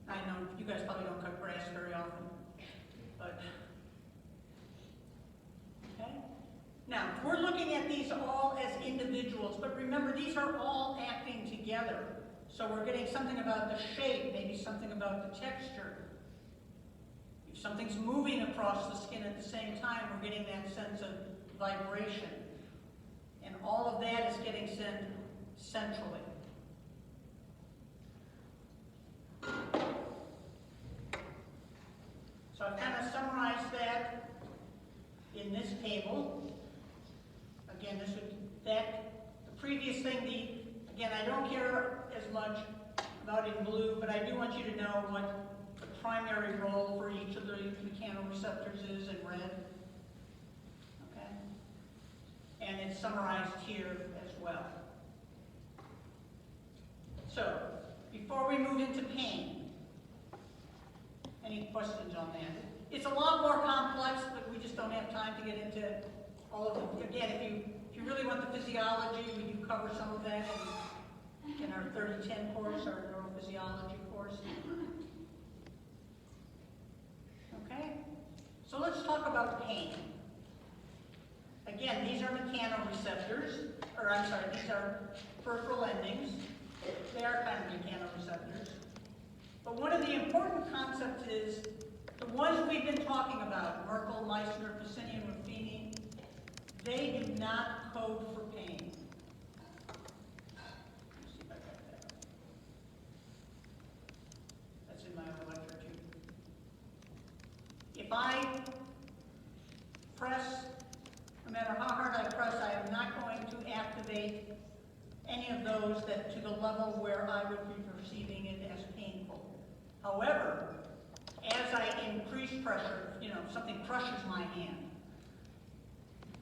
I know you guys probably don't cut grass very often, but, okay? Now, we're looking at these all as individuals, but remember, these are all acting together. So we're getting something about the shape, maybe something about the texture. If something's moving across the skin at the same time, we're getting that sense of vibration. And all of that is getting sent centrally. So I've kind of summarized that in this table. Again, the previous thing, again, I don't care as much about in blue, but I do want you to know what the primary role for each of the mechanoreceptors is in red. Okay? And it's summarized here as well. So, before we move into pain, any questions on that? It's a lot more complex, but we just don't have time to get into all of them. Again, if you really want the physiology, we do cover some of that in our 3010 course, our neurophysiology course. Okay? So let's talk about pain. Again, these are mechanoreceptors, these are peripheral endings. They are kind of mechanoreceptors. But one of the important concepts is the ones we've been talking about, Merkel, Meissner, Pacinian, Ruffini, they do not code for pain. Let's see if I got that. That's in my other lecture too. If I press goes that to the level where I would be perceiving it as painful. However, as I increase pressure, you know, if something crushes my hand,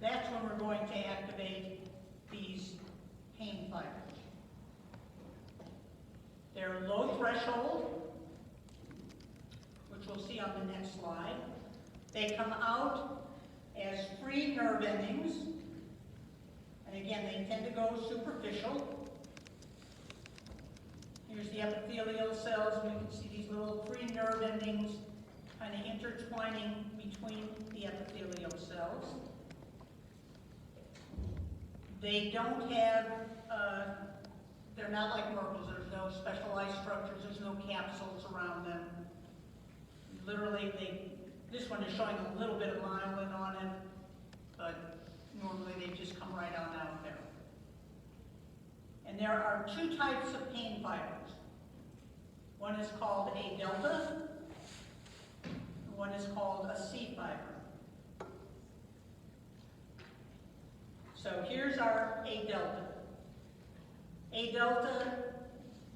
that's when we're going to activate these pain fibers. They're low threshold, which we'll see on the next slide. They come out as free nerve endings, and again, they tend to go superficial. Here's the epithelial cells, and we can see these little free nerve endings kind of intertwining between the epithelial cells. They don't have, they're not like Merkel's. There's no specialized structures, there's no capsules around them. Literally, this one is showing a little bit of myelin on it, but normally they just come right on out there. And there are two types of pain fibers. One is called A delta, and one is called a C fiber. So here's our A delta. A delta,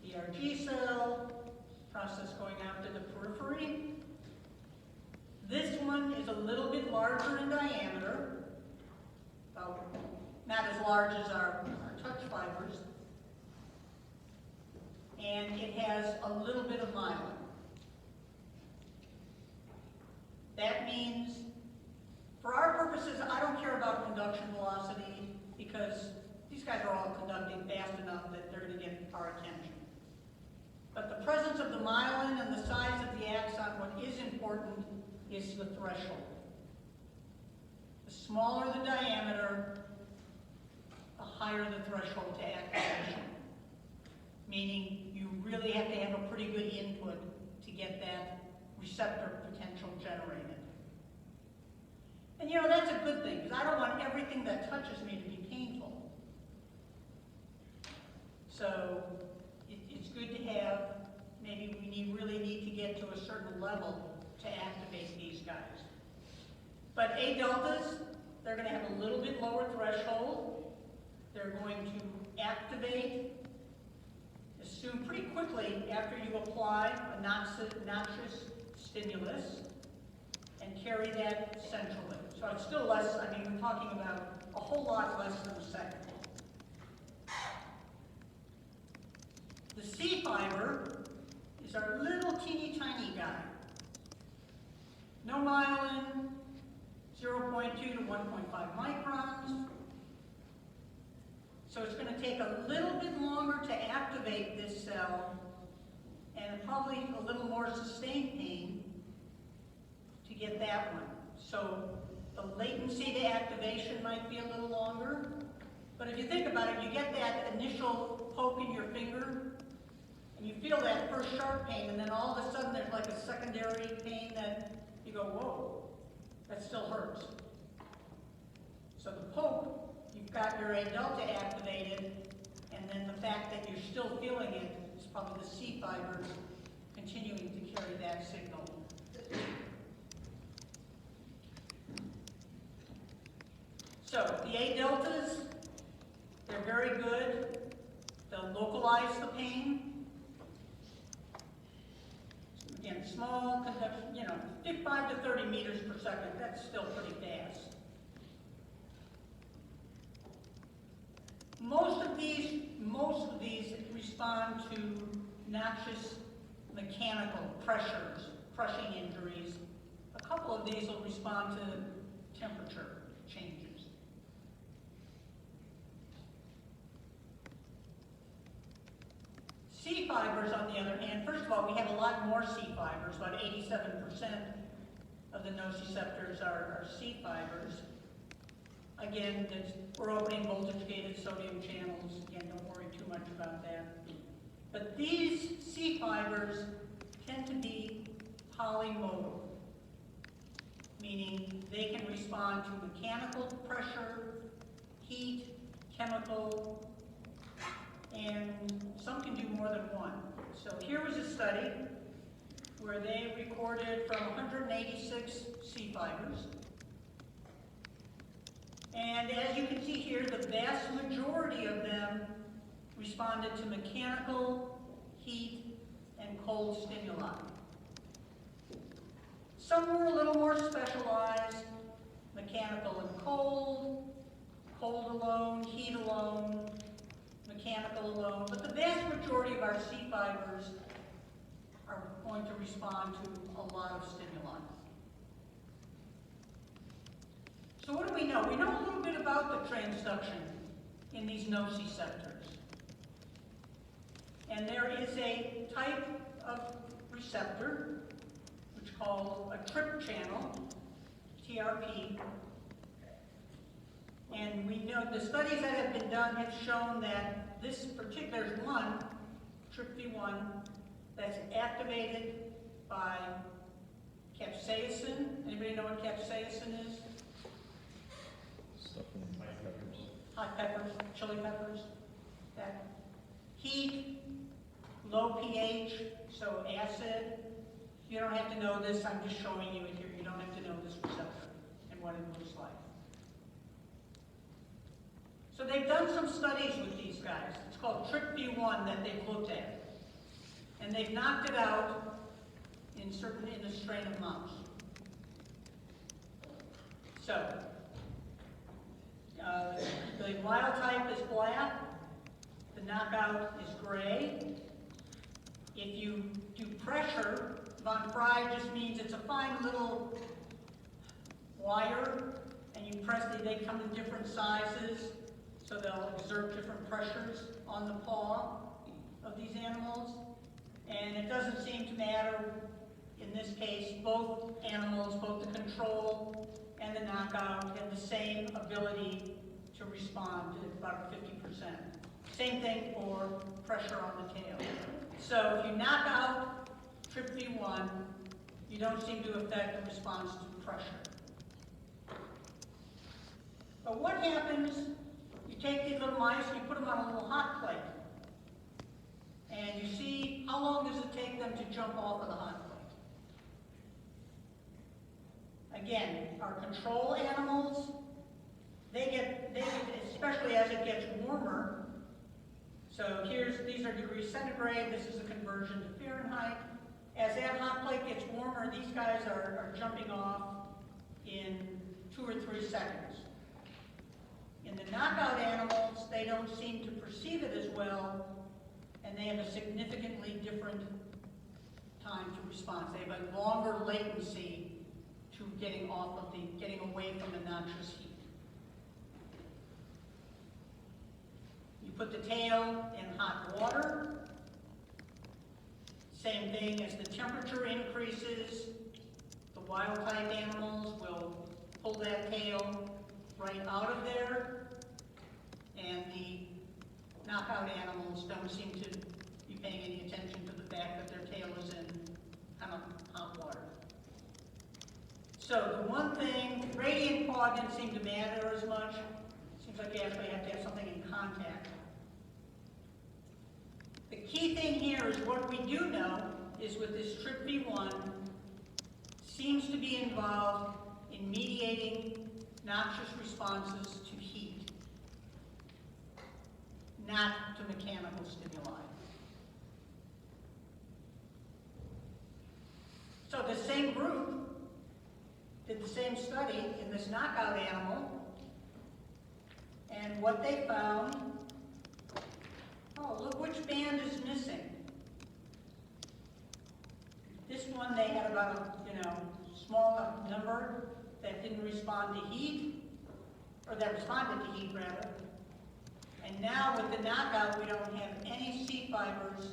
DRG cell, process going out to the periphery. This one is a little bit larger in diameter, about not as large as our touch fibers, and it has a little bit of myelin. That means, for our purposes, I don't care about conduction velocity because these guys are all conducting fast enough that they're going to get our attention. But the presence of the myelin and the size of the axon, what is important is the threshold. The smaller the diameter, the higher the threshold to activation. Meaning you really have to have a pretty good input to get that receptor potential generated. And you know, that's a good thing, because I don't want everything that touches me to be painful. So it's good to have, maybe we really need to get to a certain level to activate these guys. But A deltas, they're going to have a little bit lower threshold. They're going to activate as soon, pretty quickly after you apply a noxious stimulus and carry that centrally. So it's still less, I mean, we're talking about a whole lot less than a second. The C fiber is our little teeny tiny guy. No myelin, 0.2 to 1.5 microns. So it's going to take a little bit longer to activate this cell and probably a little more sustained pain to get that one. So the latency to activation might be a little longer. But if you think about it, you get that initial poke in your finger and you feel that first sharp pain, and then all of a sudden there's like a secondary pain that you go, whoa, that still hurts. So the poke, you've got your A delta activated, and then the fact that you're still feeling it is probably the C fibers continuing to carry that signal. So the A deltas, they're very good. They'll localize the pain. Again, small conduction, you know, 5 to 30 meters per second, that's still pretty fast. Most of these respond to noxious mechanical pressures, crushing injuries. A couple of these will respond to temperature changes. C fibers, on the other hand, first of all, we have a lot more C fibers. About 87% of the nociceptors are C fibers. Again, we're opening voltage-gated sodium channels. Again, don't worry too much about that. But these C fibers tend to be polymodal, meaning they can respond to mechanical pressure, heat, chemical, and some can do more than one. So here was a study where they recorded from 186 C fibers. And as you can see here, the vast majority of them responded to mechanical, heat, and cold stimuli. Some were a little more specialized, mechanical and cold, cold alone, heat alone, mechanical alone, but the vast majority of our C fibers are going to respond to a lot of stimuli. So what do we know? We know a little bit about the transduction in these nociceptors. And there is a type of receptor, which is called a TRP channel, TRP. And we know the studies that have been done have shown that this particular, there's one, TRPV1, that's activated by capsaicin. Anybody know what capsaicin is? Stuff in peppers. Hot peppers, chili peppers. That heat, low pH, so acid. You don't have to know this, I'm just showing you it here. You don't have to know this receptor and what it looks like. So they've done some studies with these guys. It's called TRPV1 that they've looked at. And they've knocked it out in a strain of mouse. So, the wild type is black, the knockout is gray. If you do pressure, von Frey just means it's a fine little wire, and you press it, they come in different sizes, so they'll exert different pressures on the paw of these animals. And it doesn't seem to matter, in this case, both animals, both the control and the knockout, have the same ability to respond to about 50%. Same thing for pressure on the tail. So if you knock out TRPV1, you don't seem to affect the response to pressure. But what happens, you take these little mice and you put them on a little hot plate. And you see, how long does it take them to jump off of the hot plate? Again, our control animals, they get, especially as it gets warmer. So these are degrees centigrade, this is a conversion to Fahrenheit. As that hot plate gets warmer, these guys are jumping off in 2 or 3 seconds. In the knockout animals, they don't seem to perceive it as well, and they have a significantly different time to response. They have a longer latency to getting away from the noxious heat. You put the tail in hot water. Same thing, as the temperature increases, the wild type animals will pull that tail right out of there, and the knockout animals don't seem to be paying any attention to the fact that their tail is in kind of hot water. So the one thing, radiant paw didn't seem to matter as much. Seems like you actually have to have something in contact. The key thing here is what we do know is with this TRPV1 seems to be involved in mediating noxious responses to heat, not to mechanical stimuli. So the same group did the same study in this knockout animal, and what they found, oh, look which band is missing. This one, they had about a small number that didn't respond to heat, or that responded to heat rather. And now with the knockout, we don't have any C fibers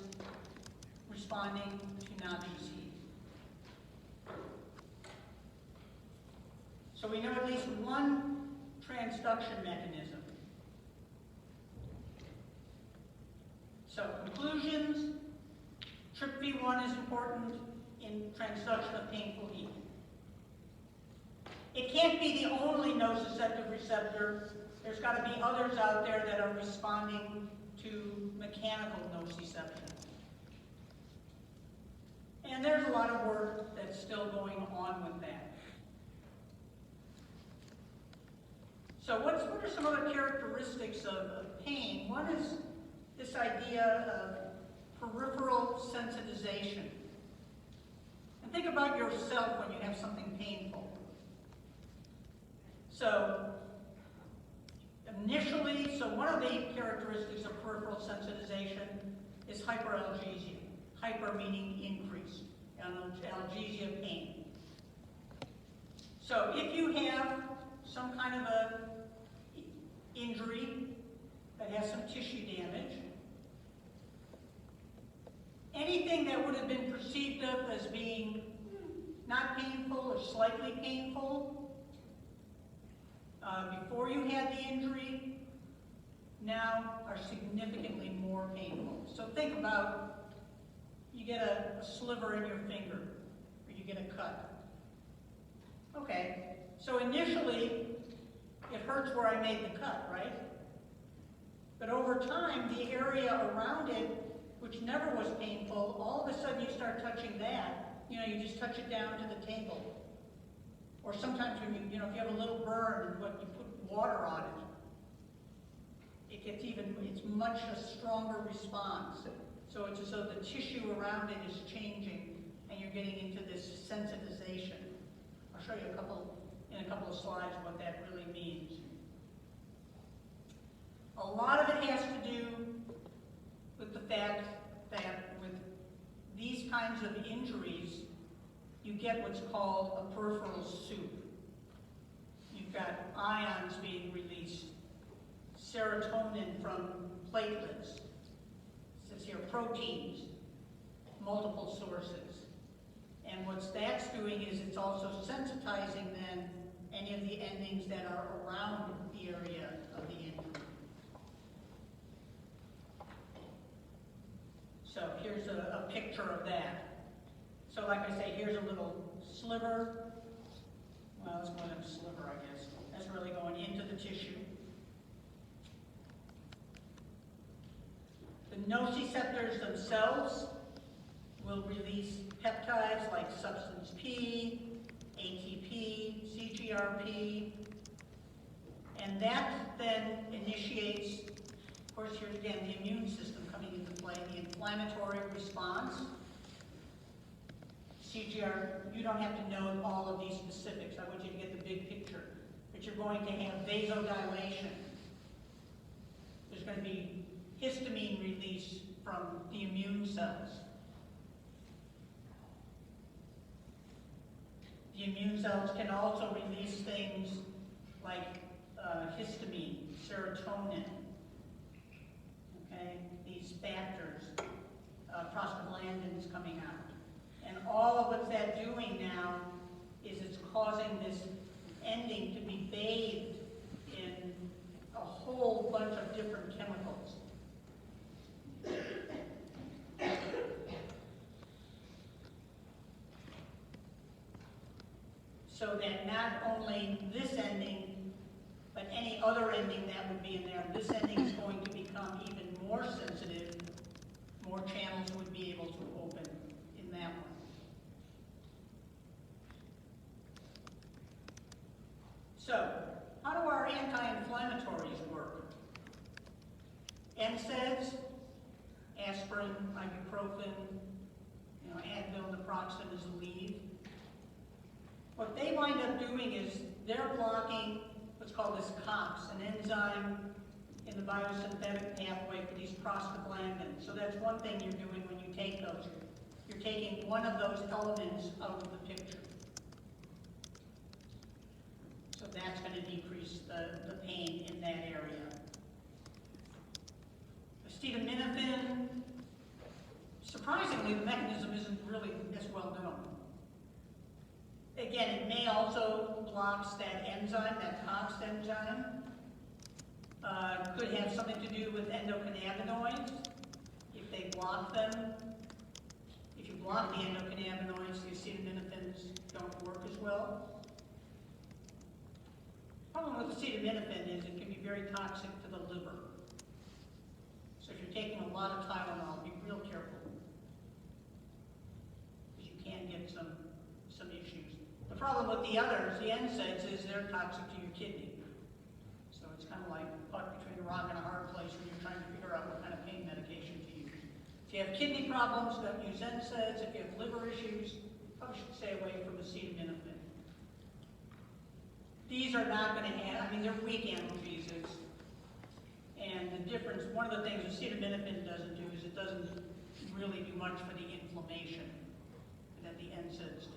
responding to noxious heat. So we know at least one transduction mechanism. So conclusions, TRPV1 is important in transduction of painful heat. It can't be the only nociceptive receptor. There's got to be others out there that are responding to mechanical nociception. And there's a lot of work that's still going on with that. So what are some other characteristics of pain? One is this idea of peripheral sensitization. And think about yourself when you have something painful. So, initially, one of the characteristics of peripheral sensitization is hyperalgesia. Hyper meaning increase, and algesia, pain. So if you have some kind of a injury that has some tissue damage, anything that would have been perceived of as being not painful or slightly painful before you had the injury, now are significantly more painful. So think about, you get a sliver in your finger, or you get a cut. Okay, so initially, it hurts where I made the cut, right? But over time, the area around it, which never was painful, all of a sudden you start touching that, you just touch it down to the table. Or sometimes when if you have a little burn and you put water on it, it's much a stronger response. So it's as though the tissue around it is changing and you're getting into this sensitization. I'll show you in a couple of slides what that really means. A lot of it has to do with the fact that with these kinds of injuries, you get what's called a peripheral soup. You've got ions being released, serotonin from platelets, it says here proteins, multiple sources. And what that's doing is it's also sensitizing then any of the endings that are around the area of the injury. So here's a picture of that. So like I say, here's a little sliver. Well, it's more than a sliver, I guess. That's really going into the tissue. The nociceptors themselves will release peptides like substance P, ATP, CGRP, and that then initiates, of course, here's again the immune system coming into play, the inflammatory response. CGR, you don't have to know all of these specifics. I want you to get the big picture. But you're going to have vasodilation. There's going to be histamine release from the immune cells. The immune cells can also release things like histamine, serotonin, okay? These factors, prostaglandins coming out. And all of what that's doing now is it's causing this ending to be bathed in a whole bunch of different chemicals. So that not only this ending, but any other ending that would be in there, this ending is going to become even more sensitive. More channels would be able to open in that one. So, how do our anti-inflammatories work? NSAIDs, aspirin, ibuprofen, Advil, naproxen is Aleve. What they wind up doing is they're blocking what's called this COX, an enzyme in the biosynthetic pathway for these prostaglandins. So that's one thing you're doing when you take those. You're taking one of those elements out of the picture. So that's going to decrease the pain in that area. Acetaminophen, surprisingly, the mechanism isn't really as well known. Again, it may also blocks that enzyme, that COX enzyme. Could have something to do with endocannabinoids. If they block them, if you block the endocannabinoids, the acetaminophen don't work as well. The problem with acetaminophen is it can be very toxic to the liver. So if you're taking a lot of Tylenol, be real careful, because you can get some issues. The problem with the others, the NSAIDs, is they're toxic to your kidney. So it's kind of like caught between a rock and a hard place when you're trying to figure out what kind of pain If you have kidney problems, don't use NSAIDs. If you have liver issues, probably should stay away from acetaminophen. These are not going to have, I mean, they're weak analgesics. And the difference, one of the things acetaminophen doesn't do is it doesn't really do much for the inflammation that the NSAIDs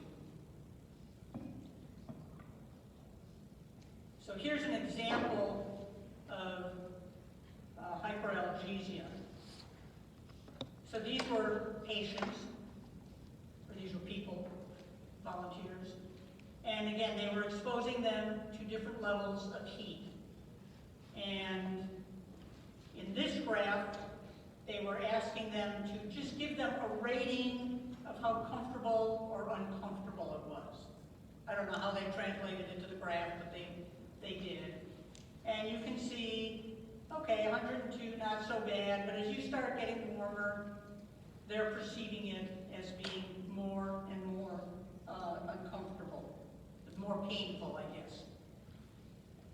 do. So here's an example of hyperalgesia. So these were patients, or these were people, volunteers, and again, they were exposing them to different levels of heat. And in this graph, they were asking them to just give them a rating of how comfortable or uncomfortable it was. I don't know how they translated it to the graph, but they did. And you can see, okay, 102, not so bad, but as you start getting warmer, they're perceiving it as being more and more uncomfortable, more painful, I guess.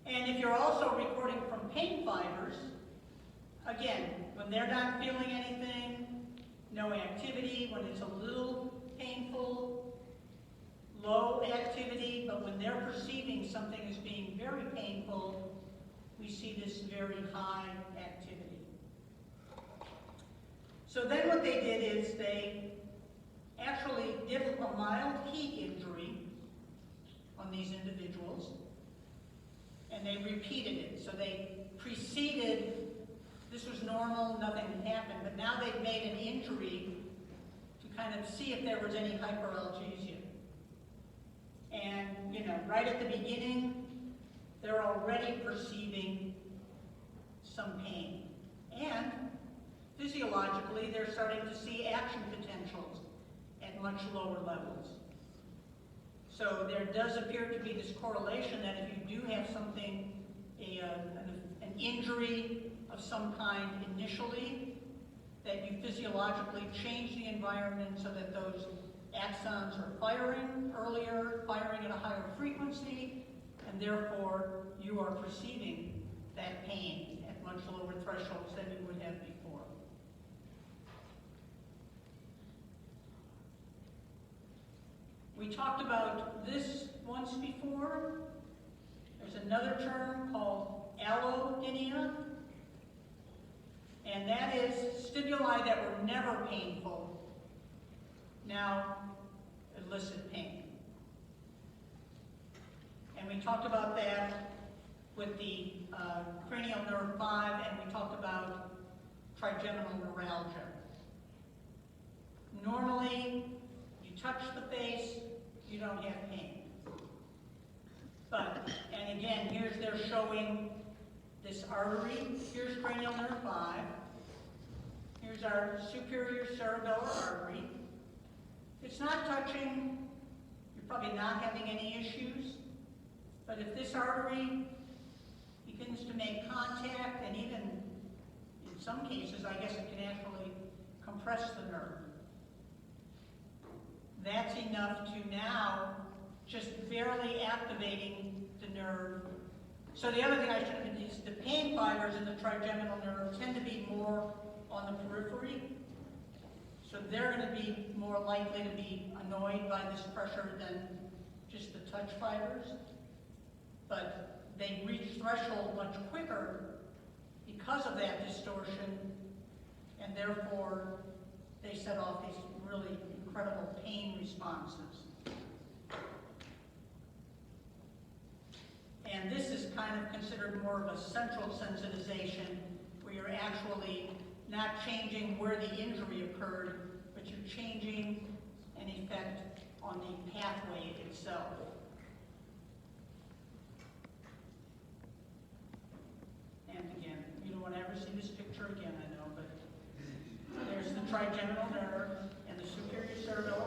And if you're also recording from pain fibers, again, when they're not feeling anything, no activity, when it's a little painful, low activity, but when they're perceiving something as being very painful, we see this very high activity. So then what they did is they actually did a mild heat injury on these individuals, and they repeated it. So they preceded, this was normal, nothing had happened, but now they've made an injury to kind of see if there was any hyperalgesia. And, you know, right at the beginning, they're already perceiving some pain. And physiologically, they're starting to see action potentials at much lower levels. So there does appear to be this correlation that if you do have something, an injury of some kind initially, that you physiologically change the environment so that those axons are firing earlier, firing at a higher frequency, and therefore you are perceiving that pain at much lower thresholds than you would have before. We talked about this once before. There's another term called allodynia, and that is stimuli that were never painful now elicit pain. And we talked about that with the cranial nerve 5, and we talked about trigeminal neuralgia. Normally, you touch the face, you don't have pain. But, and again, they're showing this artery. Here's cranial nerve 5. Here's our superior cerebellar artery. It's not touching, you're probably not having any issues. But if this artery begins to make contact, and even in some cases, I guess it can actually compress the nerve, that's enough to now just barely activating the nerve. So the other thing I should have mentioned is the pain fibers in the trigeminal nerve tend to be more on the periphery. So they're going to be more likely to be annoyed by this pressure than just the touch fibers. But they reach threshold much quicker because of that distortion, and therefore they set off these really incredible pain responses. And this is kind of considered more of a central sensitization, where you're actually not changing where the injury occurred, but you're changing an effect on the pathway itself. And again, you don't want to ever see this picture again, I know, but there's the trigeminal nerve and the superior cerebellar